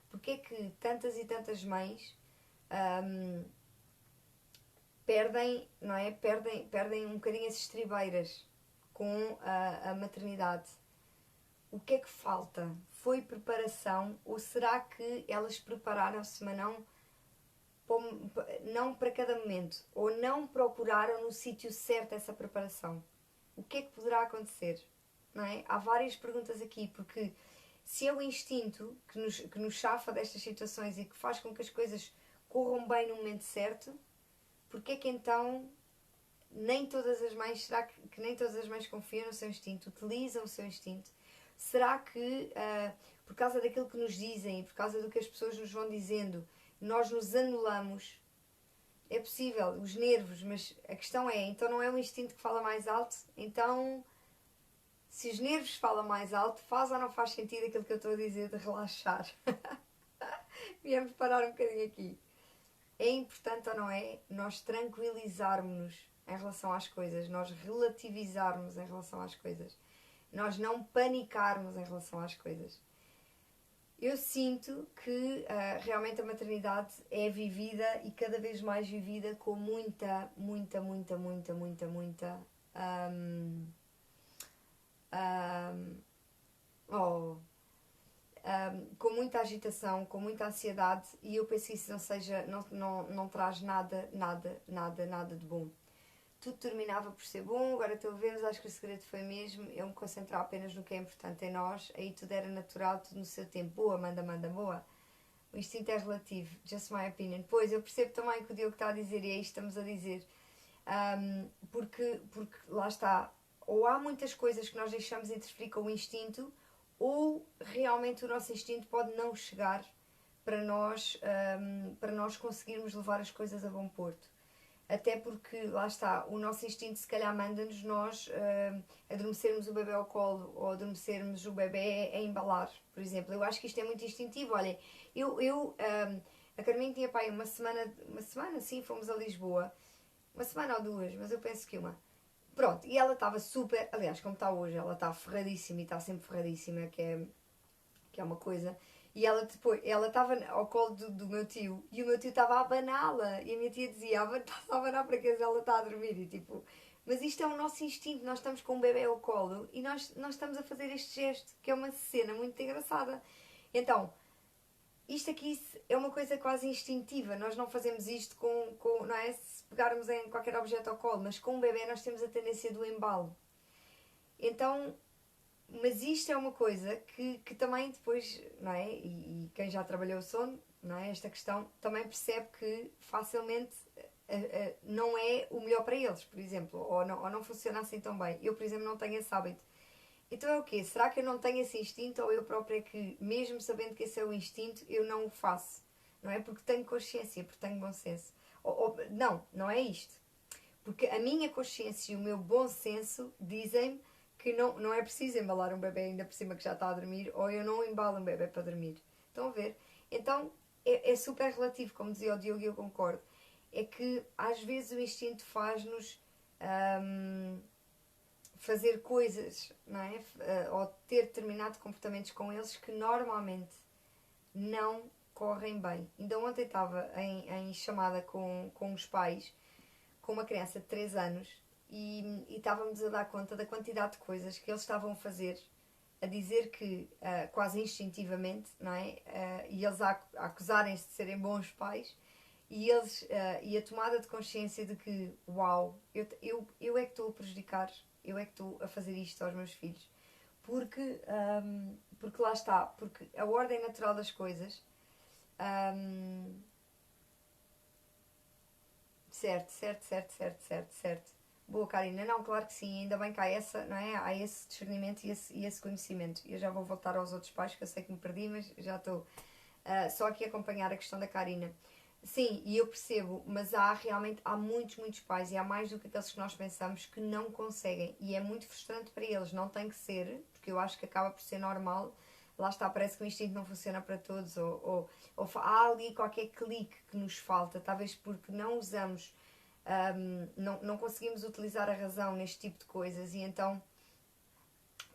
Porquê é que tantas e tantas mães perdem, não é? Perdem um bocadinho as estribeiras com a maternidade? O que é que falta? Foi preparação ou será que elas prepararam-se, mas não para cada momento? Ou não procuraram no sítio certo essa preparação? O que é que poderá acontecer? Não é? Há várias perguntas aqui, porque se é o instinto que nos chafa destas situações e que faz com que as coisas corram bem no momento certo, porque é que então nem todas as mães, será que nem todas as mães confiam no seu instinto, utilizam o seu instinto? Será que, por causa daquilo que nos dizem e por causa do que as pessoas nos vão dizendo, nós nos anulamos? É possível, os nervos, mas a questão é, então não é o instinto que fala mais alto? Então, se os nervos falam mais alto, faz ou não faz sentido aquilo que eu estou a dizer de relaxar? Viemos parar um bocadinho aqui. É importante ou não é nós tranquilizarmos-nos em relação às coisas, nós relativizarmos em relação às coisas, nós não panicarmos em relação às coisas. Eu sinto que realmente a maternidade é vivida e cada vez mais vivida com muita com muita agitação, com muita ansiedade, e eu penso que isso não traz nada de bom. Tudo terminava por ser bom, agora estou a ver, mas acho que o segredo foi mesmo eu me concentrar apenas no que é importante em nós, aí tudo era natural, tudo no seu tempo. Boa, manda, boa. O instinto é relativo, just my opinion. Pois, eu percebo também o que o Diogo está a dizer, e é isto que estamos a dizer. Porque lá está, ou há muitas coisas que nós deixamos interferir com o instinto, ou realmente o nosso instinto pode não chegar para nós conseguirmos levar as coisas a bom porto. Até porque, lá está, o nosso instinto se calhar manda-nos nós adormecermos o bebê ao colo ou adormecermos o bebê a embalar, por exemplo. Eu acho que isto é muito instintivo. Olha, a Carminho tinha pai uma semana, sim, fomos a Lisboa, uma semana ou duas, mas eu penso que uma. Pronto, e ela estava super, aliás, como está hoje, ela está ferradíssima e está sempre ferradíssima, que é uma coisa. E ela estava ao colo do meu tio e o meu tio estava a abaná-la. E a minha tia dizia, estás a abanar para que ela está a dormir? E tipo, Mas isto é o nosso instinto, nós estamos com um bebê ao colo e nós estamos a fazer este gesto, que é uma cena muito engraçada. Então, isto aqui é uma coisa quase instintiva, nós não fazemos isto não é? Se pegarmos em qualquer objeto ao colo, mas com um bebê nós temos a tendência do embalo. Então, mas isto é uma coisa que também depois, não é? E quem já trabalhou o sono, não é? Esta questão também percebe que facilmente não é o melhor para eles, por exemplo, ou não funciona assim tão bem. Eu, por exemplo, não tenho esse hábito. Então é o quê? Será que eu não tenho esse instinto ou eu própria é que, mesmo sabendo que esse é o instinto, eu não o faço? Não é? Porque tenho consciência, porque tenho bom senso. Não é isto. Porque a minha consciência e o meu bom senso dizem-me que não é preciso embalar um bebê ainda por cima que já está a dormir, ou eu não embalo um bebê para dormir. Estão a ver? Então é super relativo, como dizia o Diogo, e eu concordo. É que às vezes o instinto faz-nos fazer coisas, não é? Ou ter determinados comportamentos com eles que normalmente não correm bem. Ainda ontem estava em chamada com os pais, com uma criança de 3 anos, e estávamos a dar conta da quantidade de coisas que eles estavam a fazer, a dizer que, quase instintivamente, não é? E eles a acusarem-se de serem bons pais, e a tomada de consciência de que, uau, eu é que estou a prejudicar, eu é que estou a fazer isto aos meus filhos. Porque lá está, porque a ordem natural das coisas. Certo. Boa, Karina. Não, claro que sim, ainda bem que há não é? Há esse discernimento e esse conhecimento. Eu já vou voltar aos outros pais, que eu sei que me perdi, mas já estou só aqui a acompanhar a questão da Karina. Sim, e eu percebo, mas há muitos pais, e há mais do que aqueles que nós pensamos, que não conseguem. E é muito frustrante para eles, não tem que ser, porque eu acho que acaba por ser normal. Lá está, parece que o instinto não funciona para todos, ou há ali qualquer clique que nos falta, talvez porque não usamos, não conseguimos utilizar a razão neste tipo de coisas, e então,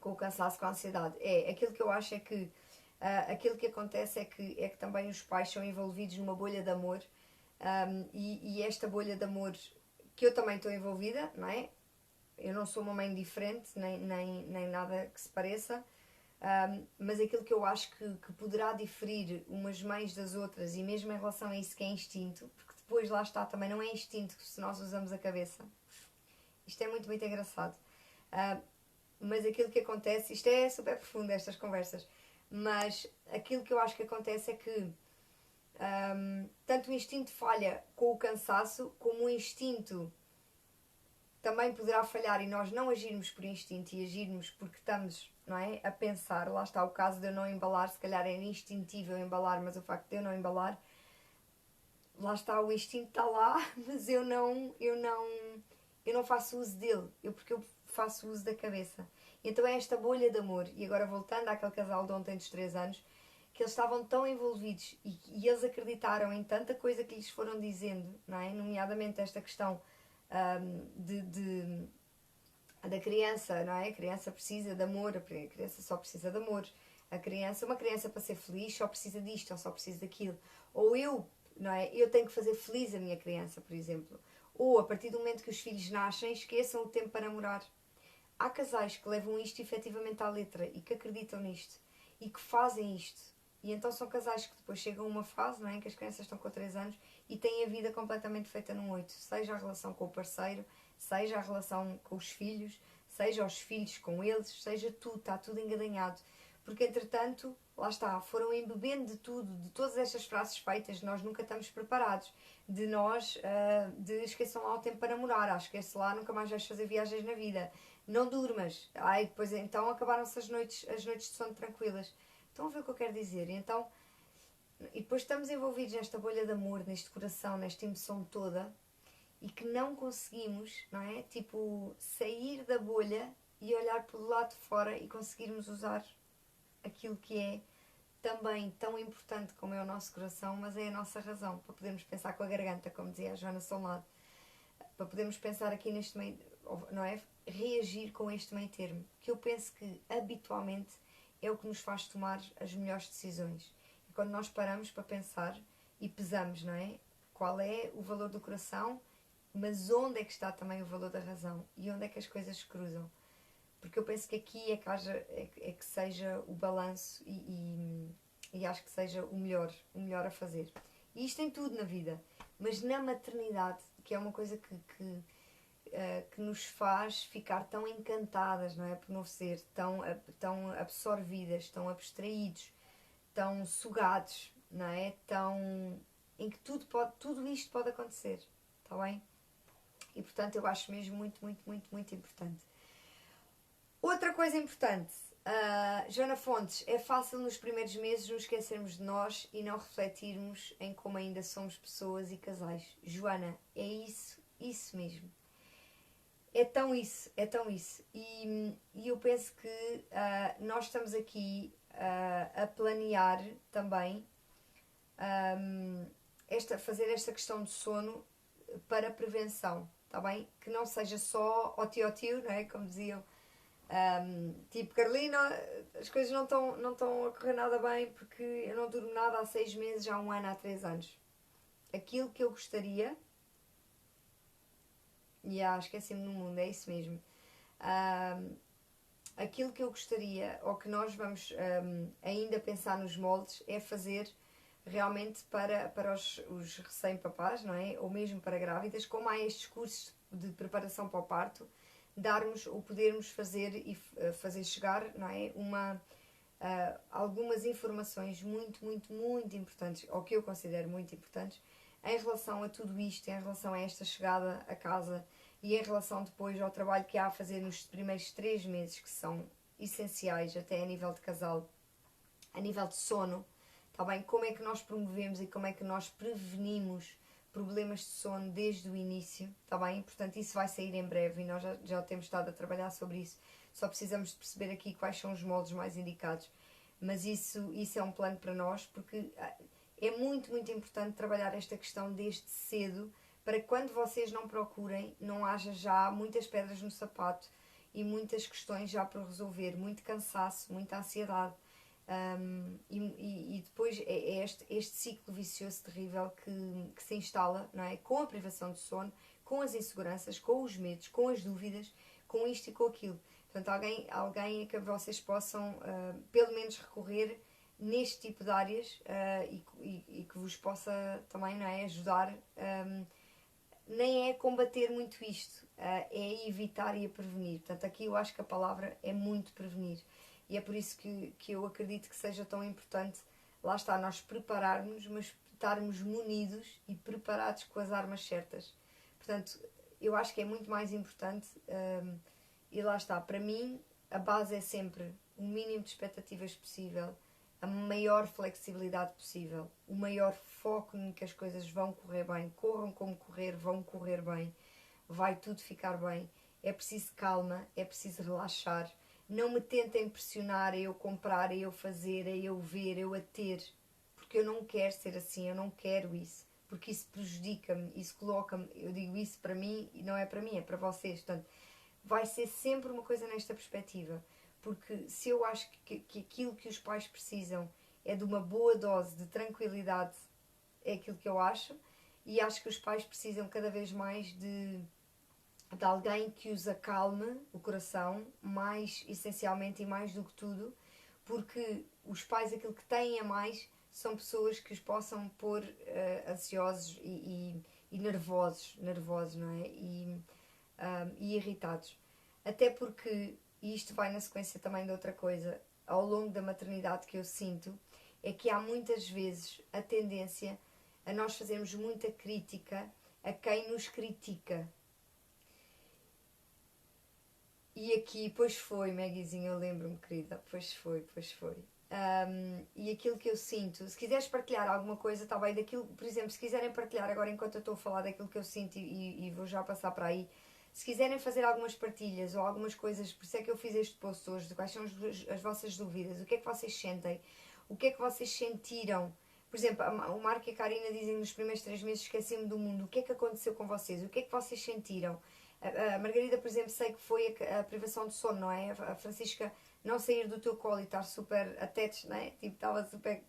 com o cansaço, com a ansiedade. Aquilo que eu acho é que aquilo que acontece é que também os pais são envolvidos numa bolha de amor, e esta bolha de amor, que eu também estou envolvida, não é? Eu não sou uma mãe diferente, nem nada que se pareça, mas aquilo que eu acho que poderá diferir umas mães das outras, e mesmo em relação a isso que é instinto, porque depois lá está, também não é instinto se nós usamos a cabeça. Isto é muito engraçado. Mas aquilo que acontece, isto é super profundo, estas conversas, mas aquilo que eu acho que acontece é que tanto o instinto falha com o cansaço, como o instinto também poderá falhar e nós não agirmos por instinto e agirmos porque estamos, não é, a pensar. Lá está o caso de eu não embalar, se calhar era instintivo eu embalar, mas o facto de eu não embalar, lá está, o instinto está lá, mas eu não faço uso dele, porque eu faço uso da cabeça. Então é esta bolha de amor. E agora voltando àquele casal de ontem dos 3 anos, que eles estavam tão envolvidos e eles acreditaram em tanta coisa que lhes foram dizendo, não é? Nomeadamente esta questão da criança, não é? A criança precisa de amor, a criança só precisa de amor. Uma criança para ser feliz só precisa disto ou só precisa daquilo. Ou não é? Eu tenho que fazer feliz a minha criança, por exemplo. Ou a partir do momento que os filhos nascem, esqueçam o tempo para namorar. Há casais que levam isto efetivamente à letra e que acreditam nisto e que fazem isto. E então são casais que depois chegam a uma fase, não é, em que as crianças estão com 3 anos e têm a vida completamente feita num 8. Seja a relação com o parceiro, seja a relação com os filhos, seja os filhos com eles, seja tudo, está tudo engadanhado. Porque entretanto, lá está, foram embebendo de tudo, de todas estas frases feitas, nós nunca estamos preparados. De esqueçam lá o tempo para namorar, esquece lá, nunca mais vais fazer viagens na vida. Não durmas. Depois então acabaram-se as noites de sono tranquilas. Estão a ver o que eu quero dizer? E depois estamos envolvidos nesta bolha de amor, neste coração, nesta emoção toda, e que não conseguimos, não é? Tipo, sair da bolha e olhar pelo lado de fora e conseguirmos usar aquilo que é também tão importante como é o nosso coração, mas é a nossa razão, para podermos pensar com a garganta, como dizia a Joana Solnado, para podermos pensar aqui neste meio, não é? Reagir com este meio termo, que eu penso que habitualmente é o que nos faz tomar as melhores decisões. E quando nós paramos para pensar e pesamos, não é? Qual é o valor do coração mas onde é que está também o valor da razão e onde é que as coisas se cruzam? Porque eu penso que aqui é que seja o balanço e acho que seja o melhor a fazer. E isto em tudo na vida, mas na maternidade, que é uma coisa que nos faz ficar tão encantadas, não é? Por não ser tão absorvidas, tão abstraídos, tão sugados, não é? Em que tudo isto pode acontecer, está bem? E portanto eu acho mesmo muito, muito, muito, muito importante. Outra coisa importante, Joana Fontes, é fácil nos primeiros meses nos esquecermos de nós e não refletirmos em como ainda somos pessoas e casais. Joana, é isso mesmo. É tão isso, é tão isso. E eu penso que nós estamos aqui a planear também fazer esta questão de sono para prevenção, está bem? Que não seja só ó tio, não é? Como diziam, tipo, Carolina, as coisas não estão a correr nada bem porque eu não durmo nada há 6 meses, há 1 ano, há 3 anos. Aquilo que eu gostaria, esqueci-me no mundo, é isso mesmo. Aquilo que eu gostaria, ou que nós vamos ainda pensar nos moldes, é fazer realmente para os recém-papás, não é? Ou mesmo para grávidas, como há estes cursos de preparação para o parto, darmos ou podermos fazer e fazer chegar, não é? Algumas informações muito, muito, muito importantes, ou que eu considero muito importantes, em relação a tudo isto, em relação a esta chegada a casa e em relação depois ao trabalho que há a fazer nos primeiros 3 meses, que são essenciais até a nível de casal, a nível de sono, está bem? Como é que nós promovemos e como é que nós prevenimos problemas de sono desde o início, está bem? Portanto, isso vai sair em breve e nós já temos estado a trabalhar sobre isso. Só precisamos de perceber aqui quais são os moldes mais indicados. Mas isso é um plano para nós, porque é muito, muito importante trabalhar esta questão desde cedo, para que quando vocês não procurem, não haja já muitas pedras no sapato e muitas questões já para resolver, muito cansaço, muita ansiedade. E depois é este ciclo vicioso terrível que se instala, não é? Com a privação de sono, com as inseguranças, com os medos, com as dúvidas, com isto e com aquilo. Portanto, alguém a que vocês possam pelo menos recorrer neste tipo de áreas e que vos possa também, não é, ajudar. Nem é combater muito isto, é evitar e a prevenir. Portanto, aqui eu acho que a palavra é muito prevenir. E é por isso que eu acredito que seja tão importante, lá está, nós prepararmos, mas estarmos munidos e preparados com as armas certas. Portanto, eu acho que é muito mais importante, e lá está, para mim, a base é sempre o mínimo de expectativas possível, a maior flexibilidade possível, o maior foco em que as coisas vão correr bem, corram como correr, vão correr bem, vai tudo ficar bem. É preciso calma, é preciso relaxar. Não me tentem pressionar a eu comprar, a eu fazer, a eu ver, a eu a ter, porque eu não quero ser assim, eu não quero isso, porque isso prejudica-me, isso coloca-me, eu digo isso para mim e não é para mim, é para vocês. Portanto, vai ser sempre uma coisa nesta perspectiva, porque se eu acho que aquilo que os pais precisam é de uma boa dose de tranquilidade, é aquilo que eu acho, e acho que os pais precisam cada vez mais de alguém que os acalme o coração, mais essencialmente e mais do que tudo, porque os pais aquilo que têm a mais são pessoas que os possam pôr ansiosos e nervosos, não é? E irritados. Até porque, e isto vai na sequência também de outra coisa, ao longo da maternidade que eu sinto, é que há muitas vezes a tendência a nós fazermos muita crítica a quem nos critica. E aqui, pois foi, Maggiezinha, eu lembro-me, querida, pois foi. E aquilo que eu sinto, se quiseres partilhar alguma coisa, está bem, daquilo, por exemplo, se quiserem partilhar agora enquanto eu estou a falar daquilo que eu sinto e vou já passar para aí, se quiserem fazer algumas partilhas ou algumas coisas, por isso é que eu fiz este post hoje, de quais são as vossas dúvidas, o que é que vocês sentem, o que é que vocês sentiram. Por exemplo, o Marco e a Karina dizem nos primeiros 3 meses esqueci-me do mundo, o que é que aconteceu com vocês, o que é que vocês sentiram. A Margarida, por exemplo, sei que foi a privação de sono, não é? A Francisca não sair do teu colo e estar super attached, não é? Tipo, estava super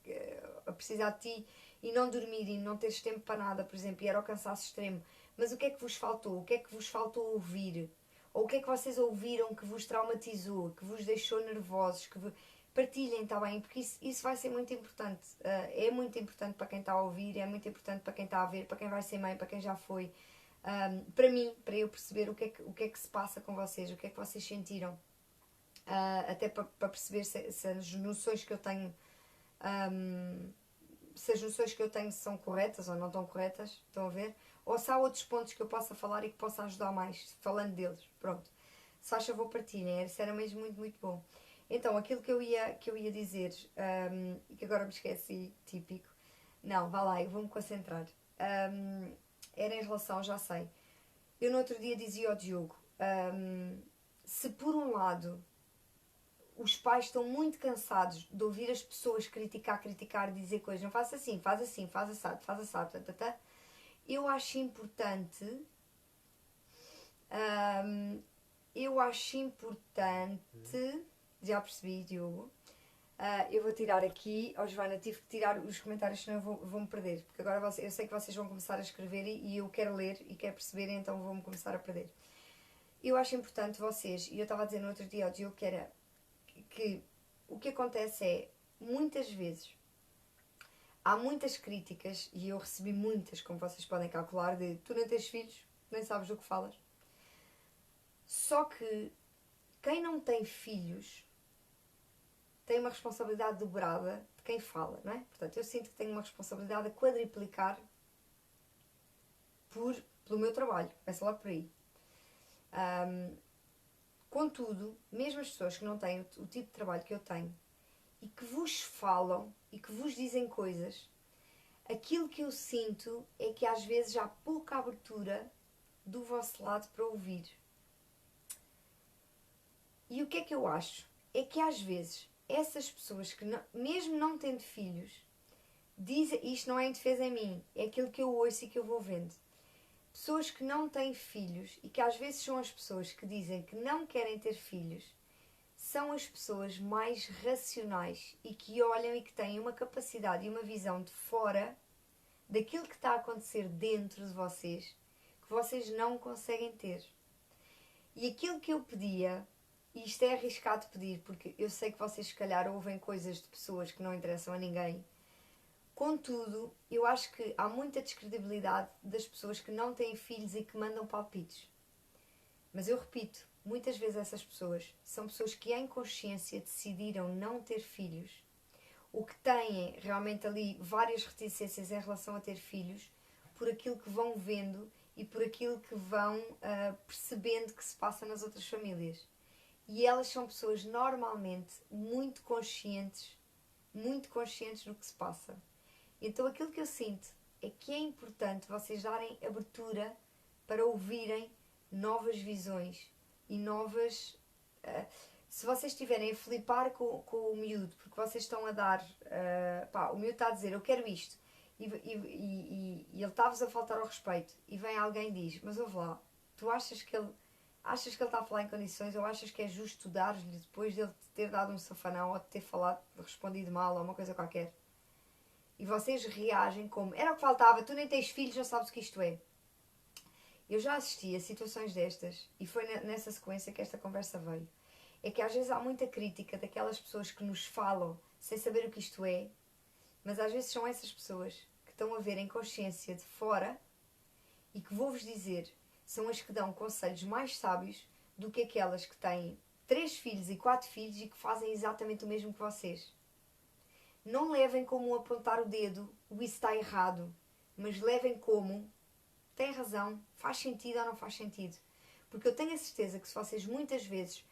a precisar de ti e não dormir e não teres tempo para nada, por exemplo, e era o cansaço extremo. mas o que é que vos faltou? O que é que vos faltou ouvir? Ou o que é que vocês ouviram que vos traumatizou, que vos deixou nervosos? Partilhem, está bem? Porque isso vai ser muito importante. É muito importante para quem está a ouvir, é muito importante para quem está a ver, para quem vai ser mãe, para quem já foi. Para mim, para eu perceber o que é que se passa com vocês, o que é que vocês sentiram. Até para perceber se as noções que eu tenho se as noções que eu tenho são corretas ou não estão corretas, estão a ver? Ou se há outros pontos que eu possa falar e que possa ajudar mais, falando deles, pronto. Se faz favor, partilhem, isso era mesmo muito, muito bom. Então, aquilo que eu ia dizer, e que agora me esqueci, típico, não, vá lá, eu vou-me concentrar. Era em relação, já sei, eu no outro dia dizia ao Diogo, se por um lado os pais estão muito cansados de ouvir as pessoas criticar, dizer coisas, não faça assim, faz assado, eu acho importante, já percebi, Diogo, eu vou tirar aqui, Joana, tive que tirar os comentários, senão eu vou-me perder, porque agora eu sei que vocês vão começar a escrever e eu quero ler e quero perceber, então vou-me começar a perder. Eu acho importante vocês, e eu estava a dizer no outro dia ao Diogo que o que acontece é, muitas vezes, há muitas críticas, e eu recebi muitas, como vocês podem calcular, de tu nem tens filhos, nem sabes do que falas. Só que quem não tem filhos tem uma responsabilidade dobrada de quem fala, não é? Portanto, eu sinto que tenho uma responsabilidade a quadriplicar pelo meu trabalho. Começa logo por aí. Contudo, mesmo as pessoas que não têm o tipo de trabalho que eu tenho e que vos falam e que vos dizem coisas, aquilo que eu sinto é que às vezes há pouca abertura do vosso lado para ouvir. E o que é que eu acho? É que às vezes essas pessoas que, mesmo não tendo filhos, dizem, isto não é em defesa em mim, é aquilo que eu ouço e que eu vou vendo. Pessoas que não têm filhos e que às vezes são as pessoas que dizem que não querem ter filhos, são as pessoas mais racionais e que olham e que têm uma capacidade e uma visão de fora daquilo que está a acontecer dentro de vocês, que vocês não conseguem ter. E aquilo que eu pedia, e isto é arriscado pedir, porque eu sei que vocês se calhar ouvem coisas de pessoas que não interessam a ninguém. Contudo, eu acho que há muita descredibilidade das pessoas que não têm filhos e que mandam palpites. Mas eu repito, muitas vezes essas pessoas são pessoas que em consciência decidiram não ter filhos, ou que têm realmente ali várias reticências em relação a ter filhos, por aquilo que vão vendo e por aquilo que vão percebendo que se passa nas outras famílias. E elas são pessoas normalmente muito conscientes do que se passa. Então aquilo que eu sinto é que é importante vocês darem abertura para ouvirem novas visões e novas... se vocês estiverem a flipar com o miúdo, porque vocês estão a dar... o miúdo está a dizer, eu quero isto, e ele está-vos a faltar ao respeito, e vem alguém e diz, mas ouve lá, tu achas que ele está a falar em condições, ou achas que é justo dar-lhe depois dele ter dado um safanão, ou de ter respondido mal, ou uma coisa qualquer? E vocês reagem como, era o que faltava, tu nem tens filhos, não sabes o que isto é. Eu já assisti a situações destas, e foi nessa sequência que esta conversa veio. É que às vezes há muita crítica daquelas pessoas que nos falam sem saber o que isto é, mas às vezes são essas pessoas que estão a ver em consciência de fora e que, vou-vos dizer, são as que dão conselhos mais sábios do que aquelas que têm 3 filhos e 4 filhos e que fazem exatamente o mesmo que vocês. Não levem como apontar o dedo, o isso está errado, mas levem como, tem razão, faz sentido ou não faz sentido. Porque eu tenho a certeza que se vocês muitas vezes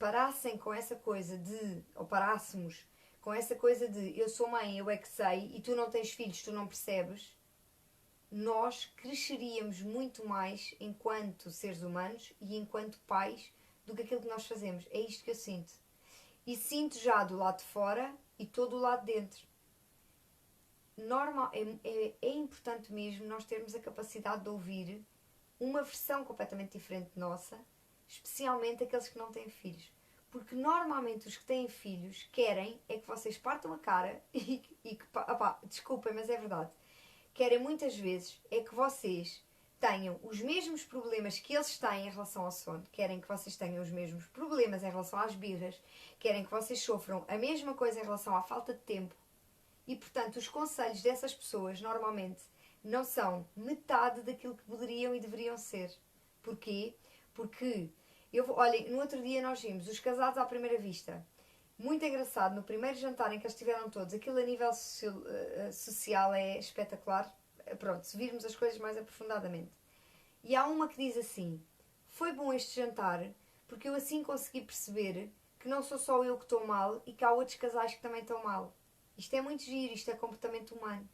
parassem com essa coisa de, ou parássemos com essa coisa de eu sou mãe, eu é que sei, e tu não tens filhos, tu não percebes, nós cresceríamos muito mais enquanto seres humanos e enquanto pais do que aquilo que nós fazemos. É isto que eu sinto. E sinto já do lado de fora e todo o lado de dentro. É importante mesmo nós termos a capacidade de ouvir uma versão completamente diferente de nossa, especialmente aqueles que não têm filhos. Porque normalmente os que têm filhos querem é que vocês partam a cara desculpem, mas é verdade. Querem muitas vezes é que vocês tenham os mesmos problemas que eles têm em relação ao sono, querem que vocês tenham os mesmos problemas em relação às birras, querem que vocês sofram a mesma coisa em relação à falta de tempo. E, portanto, os conselhos dessas pessoas, normalmente, não são metade daquilo que poderiam e deveriam ser. Porquê? Porque, olhem, no outro dia nós vimos os casados à primeira vista. Muito engraçado, no primeiro jantar em que eles estiveram todos, aquilo a nível social é espetacular. Pronto, se virmos as coisas mais aprofundadamente. E há uma que diz assim: foi bom este jantar, porque eu assim consegui perceber que não sou só eu que estou mal e que há outros casais que também estão mal. Isto é muito giro, isto é comportamento humano.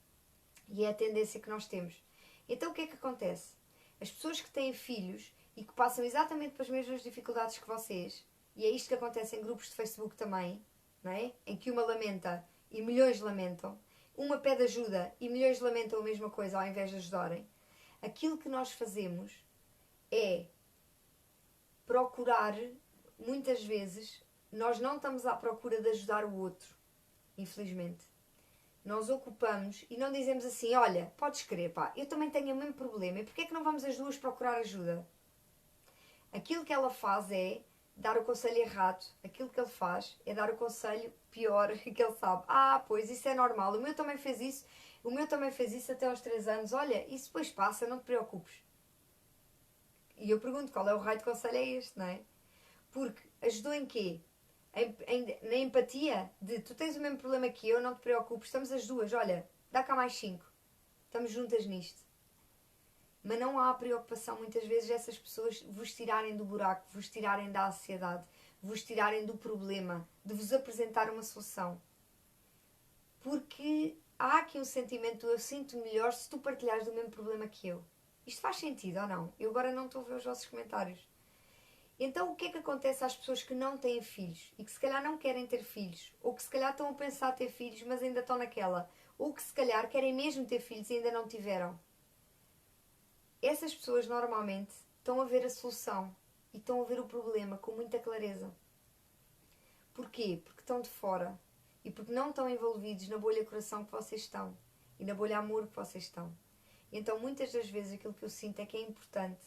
E é a tendência que nós temos. Então o que é que acontece? As pessoas que têm filhos e que passam exatamente pelas mesmas dificuldades que vocês, e é isto que acontece em grupos de Facebook também, não é? Em que uma lamenta e milhões lamentam, uma pede ajuda e milhões lamentam a mesma coisa ao invés de ajudarem. Aquilo que nós fazemos é procurar, muitas vezes, nós não estamos à procura de ajudar o outro, infelizmente. Nós ocupamos e não dizemos assim: olha, podes crer, pá, eu também tenho o mesmo problema, e porquê é que não vamos as duas procurar ajuda? Aquilo que ela faz é dar o conselho errado. Aquilo que ele faz é dar o conselho pior que ele sabe. Ah, pois, isso é normal, o meu também fez isso, o meu também fez isso até aos 3 anos, olha, isso depois passa, não te preocupes. E eu pergunto, qual é o raio de conselho é este, não é? Porque ajudou em quê? Na empatia de tu tens o mesmo problema que eu, não te preocupes, estamos as duas, olha, dá cá mais 5, estamos juntas nisto. Mas não há preocupação muitas vezes dessas pessoas vos tirarem do buraco, vos tirarem da ansiedade, vos tirarem do problema, de vos apresentar uma solução. Porque há aqui um sentimento: eu sinto melhor se tu partilhares do mesmo problema que eu. Isto faz sentido ou não? Eu agora não estou a ver os vossos comentários. Então o que é que acontece às pessoas que não têm filhos e que se calhar não querem ter filhos, ou que se calhar estão a pensar ter filhos mas ainda estão naquela, ou que se calhar querem mesmo ter filhos e ainda não tiveram? Essas pessoas normalmente estão a ver a solução e estão a ver o problema com muita clareza. Porquê? Porque estão de fora e porque não estão envolvidos na bolha coração que vocês estão e na bolha amor que vocês estão. Então muitas das vezes aquilo que eu sinto é que é importante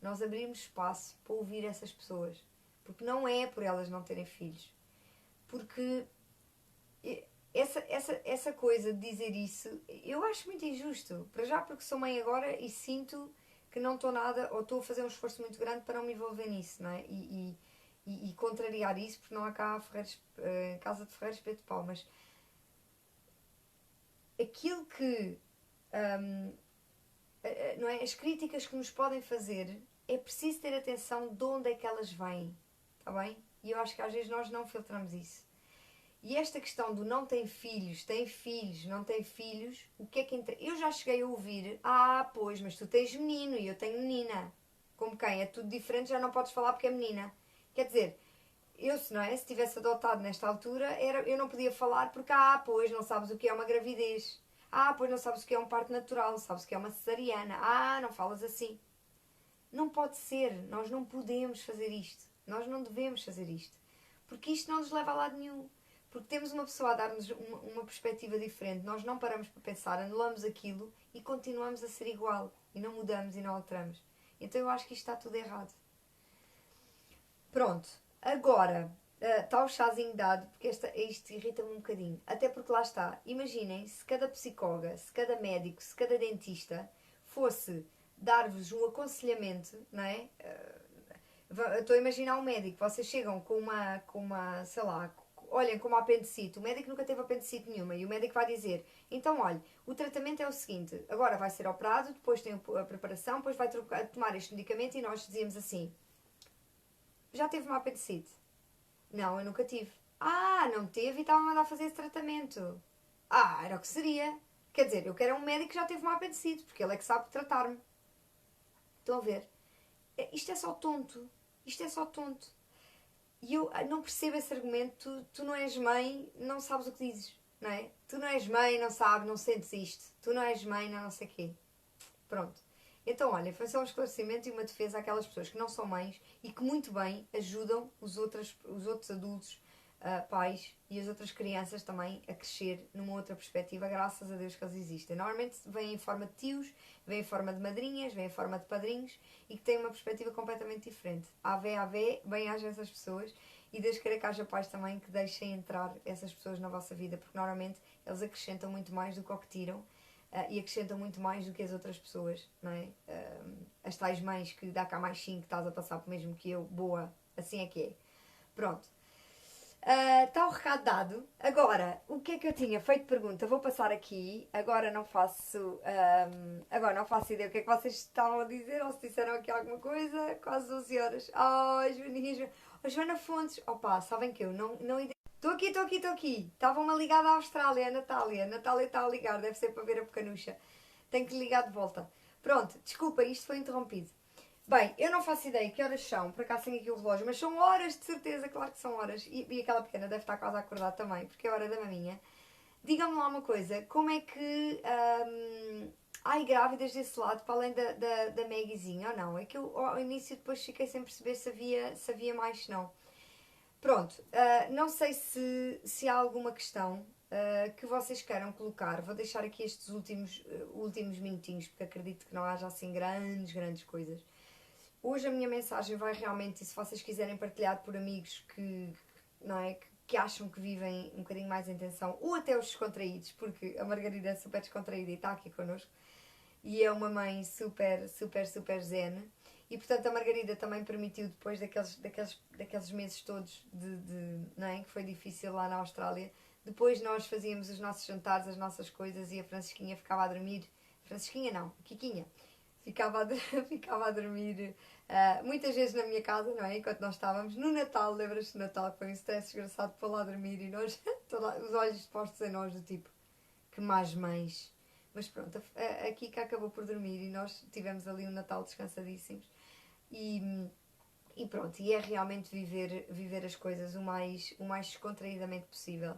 nós abrirmos espaço para ouvir essas pessoas. Porque não é por elas não terem filhos. Porque essa coisa de dizer isso, eu acho muito injusto. Para já porque sou mãe agora e sinto que não estou nada, ou estou a fazer um esforço muito grande para não me envolver nisso, não é? E contrariar isso, porque não há cá casa de Ferreiros Espeto de Pau. Mas aquilo que... não é? As críticas que nos podem fazer, é preciso ter atenção de onde é que elas vêm, está bem? E eu acho que às vezes nós não filtramos isso. E esta questão do não tem filhos, não tem filhos, o que é que eu já cheguei a ouvir: ah, pois, mas tu tens menino e eu tenho menina. Como quem? É tudo diferente, já não podes falar porque é menina. Quer dizer, eu se tivesse adotado nesta altura, eu não podia falar porque, ah, pois, não sabes o que é uma gravidez. Ah, pois não sabes o que é um parto natural, sabes o que é uma cesariana. Ah, não falas assim. Não pode ser, nós não podemos fazer isto. Nós não devemos fazer isto. Porque isto não nos leva a lado nenhum. Porque temos uma pessoa a dar-nos uma perspectiva diferente. Nós não paramos para pensar, anulamos aquilo e continuamos a ser igual. E não mudamos e não alteramos. Então eu acho que isto está tudo errado. Pronto. Agora, está o chazinho dado, porque isto irrita-me um bocadinho. Até porque lá está. Imaginem se cada psicóloga, se cada médico, se cada dentista fosse dar-vos um aconselhamento, não é? Estou a imaginar um médico. Vocês chegam com uma sei lá, olhem, como apendicite. O médico nunca teve apendicite nenhuma. E o médico vai dizer: então, olha, o tratamento é o seguinte. Agora vai ser operado, depois tem a preparação, depois vai tomar este medicamento. E nós dizíamos assim: já teve uma apendicite? Não, eu nunca tive. Ah, não teve e estava a mandar fazer esse tratamento. Ah, era o que seria. Quer dizer, eu quero um médico que já teve uma apendicite, porque ele é que sabe tratar-me. Estão a ver? Isto é só tonto. Isto é só tonto. E eu não percebo esse argumento. Tu não és mãe, não sabes o que dizes, não é? Tu não és mãe, não sabes, não sentes isto. Tu não és mãe, não sei o quê. Pronto. Então, olha, foi só um esclarecimento e uma defesa àquelas pessoas que não são mães e que muito bem ajudam os outros adultos pais e as outras crianças também a crescer numa outra perspectiva, graças a Deus que eles existem. Normalmente vêm em forma de tios, vêm em forma de madrinhas, vêm em forma de padrinhos e que têm uma perspectiva completamente diferente. Ave, bem-haja essas pessoas e Deus queira que haja pais também que deixem entrar essas pessoas na vossa vida, porque normalmente eles acrescentam muito mais do que o que tiram e acrescentam muito mais do que as outras pessoas, não é? As tais mães que dá cá mais 5, estás a passar por mesmo que eu, boa, assim é que é. Pronto. Está o recado dado. Agora, o que é que eu tinha feito pergunta? Vou passar aqui. Agora não faço ideia o que é que vocês estavam a dizer ou se disseram aqui alguma coisa. Quase 12 horas. Joaninha, Joana Fontes. Opa, sabem que eu não estou aqui. Estavam-me a ligar da Austrália, a Natália. A Natália está a ligar, deve ser para ver a pecanucha. Tenho que ligar de volta. Pronto, desculpa, isto foi interrompido. Bem, eu não faço ideia que horas são, por acaso tenho aqui o relógio, mas são horas de certeza, claro que são horas. E aquela pequena deve estar quase a acordar também, porque é hora da maminha. Digam-me lá uma coisa, como é que há grávidas desse lado, para além da Maggiezinha, ou não? É que eu ao início depois fiquei sem perceber se havia mais, se não. Pronto, não sei se há alguma questão que vocês queiram colocar. Vou deixar aqui estes últimos minutinhos, porque acredito que não haja assim grandes coisas. Hoje a minha mensagem vai realmente, e se vocês quiserem partilhar por amigos não é, que acham que vivem um bocadinho mais em tensão, ou até os descontraídos, porque a Margarida é super descontraída e está aqui connosco, e é uma mãe super zen, e portanto a Margarida também permitiu, depois daqueles meses todos não é, que foi difícil lá na Austrália, depois nós fazíamos os nossos jantares, as nossas coisas, e a Francisquinha ficava a dormir, Francisquinha não, a Kikinha, ficava a dormir muitas vezes na minha casa, não é? Enquanto nós estávamos no Natal, lembras-te do Natal, que foi um stress desgraçado para lá dormir e nós, os olhos postos em nós, do tipo, que más mães. Mas pronto, a Kika acabou por dormir e nós tivemos ali um Natal descansadíssimos. E pronto, e é realmente viver as coisas o mais descontraídamente possível.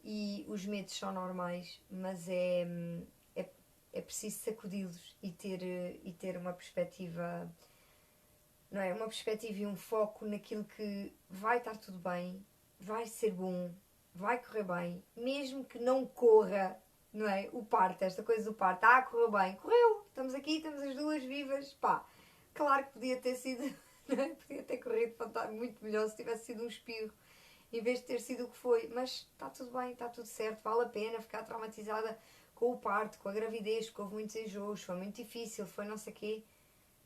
E os medos são normais, mas é preciso sacudi-los e ter uma perspectiva, não é? Uma perspectiva e um foco naquilo que vai estar tudo bem, vai ser bom, vai correr bem, mesmo que não corra, não é? O parto, esta coisa do parto, correu bem, correu, estamos aqui, estamos as duas vivas, pá, claro que podia ter sido, não é? Podia ter corrido muito melhor se tivesse sido um espirro, em vez de ter sido o que foi, mas está tudo bem, está tudo certo, vale a pena ficar traumatizada com o parto, com a gravidez, porque houve muitos enjoos, foi muito difícil, foi não sei o quê,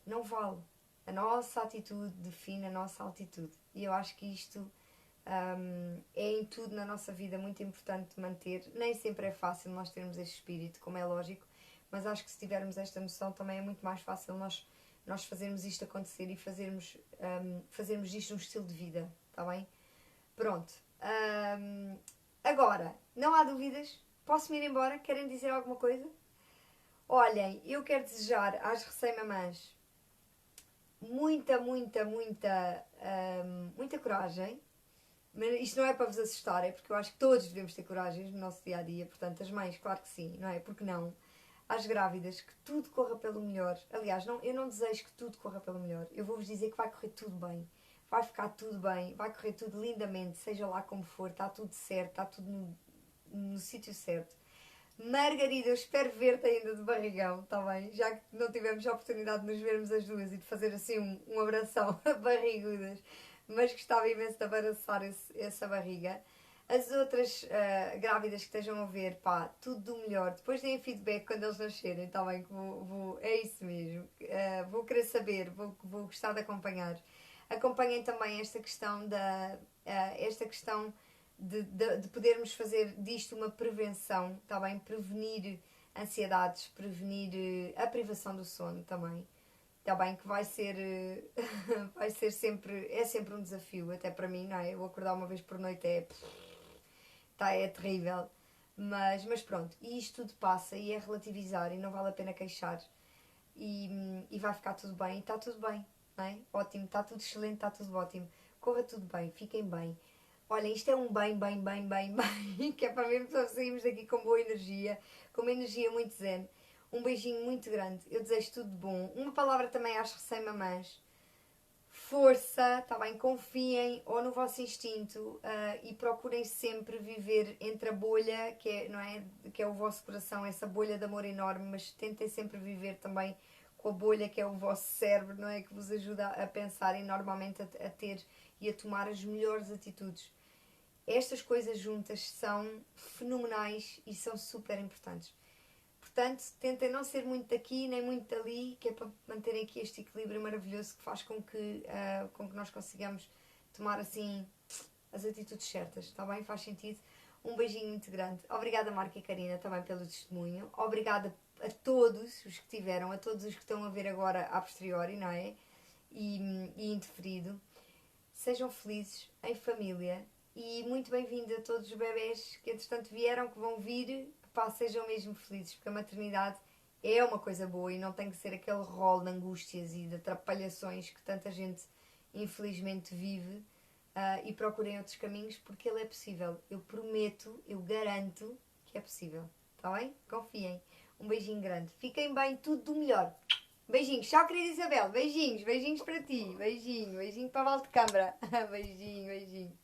não vale. A nossa atitude define a nossa altitude. E eu acho que isto é em tudo na nossa vida muito importante manter. Nem sempre é fácil nós termos este espírito, como é lógico, mas acho que se tivermos esta noção também é muito mais fácil nós fazermos isto acontecer e fazermos disto um estilo de vida, está bem? Pronto. Agora, não há dúvidas? Posso-me ir embora? Querem dizer alguma coisa? Olhem, eu quero desejar às recém-mamãs muita coragem. Mas isto não é para vos assustar, é porque eu acho que todos devemos ter coragem no nosso dia-a-dia. Portanto, as mães, claro que sim, não é? Porque não? Às grávidas, que tudo corra pelo melhor. Aliás, eu não desejo que tudo corra pelo melhor. Eu vou-vos dizer que vai correr tudo bem. Vai ficar tudo bem, vai correr tudo lindamente, seja lá como for, está tudo certo, está tudo no sítio certo. Margarida, eu espero ver-te ainda de barrigão, está bem? Já que não tivemos a oportunidade de nos vermos as duas e de fazer assim um abração barrigudas, mas gostava imenso de abraçar essa barriga. As outras grávidas que estejam a ver, pá, tudo do melhor. Depois deem feedback quando eles nascerem, está bem? É isso mesmo. Vou querer saber, vou gostar de acompanhar. Acompanhem também esta questão de podermos fazer disto uma prevenção, está bem? Prevenir ansiedades, prevenir a privação do sono também. Está bem que vai ser sempre um desafio, até para mim, não é? Eu acordar uma vez por noite é terrível. Mas pronto, e isto tudo passa e é relativizar e não vale a pena queixar. E vai ficar tudo bem e está tudo bem, não é? Ótimo, está tudo excelente, está tudo ótimo. Corra tudo bem, fiquem bem. Olha, isto é um bem, que é para mesmo sairmos daqui com boa energia, com uma energia muito zen. Um beijinho muito grande, eu desejo tudo de bom. Uma palavra também às recém-mamãs. força, tá bem? Confiem ou no vosso instinto e procurem sempre viver entre a bolha, que é, não é? Que é o vosso coração, essa bolha de amor enorme, mas tentem sempre viver também com a bolha que é o vosso cérebro, não é? Que vos ajuda a pensar e normalmente a ter e a tomar as melhores atitudes. Estas coisas juntas são fenomenais e são super importantes. Portanto, tentem não ser muito daqui nem muito dali, que é para manterem aqui este equilíbrio maravilhoso que faz com que nós consigamos tomar assim as atitudes certas, está bem? Faz sentido? Um beijinho muito grande. Obrigada, Marco e Karina, também pelo testemunho. Obrigada a todos os que tiveram, a todos os que estão a ver agora a posteriori, não é? E indeferido. Sejam felizes, em família. E muito bem-vindo a todos os bebés que entretanto vieram, que vão vir. Pá, sejam mesmo felizes, porque a maternidade é uma coisa boa e não tem que ser aquele rol de angústias e de atrapalhações que tanta gente infelizmente vive. E procurem outros caminhos, porque ele é possível. Eu prometo, eu garanto que é possível. Está bem? Confiem. Um beijinho grande. Fiquem bem, tudo do melhor. Beijinhos. Tchau, querida Isabel. Beijinhos. Beijinhos para ti. Beijinho. Beijinho para a Valdecâmara. Beijinho, beijinho.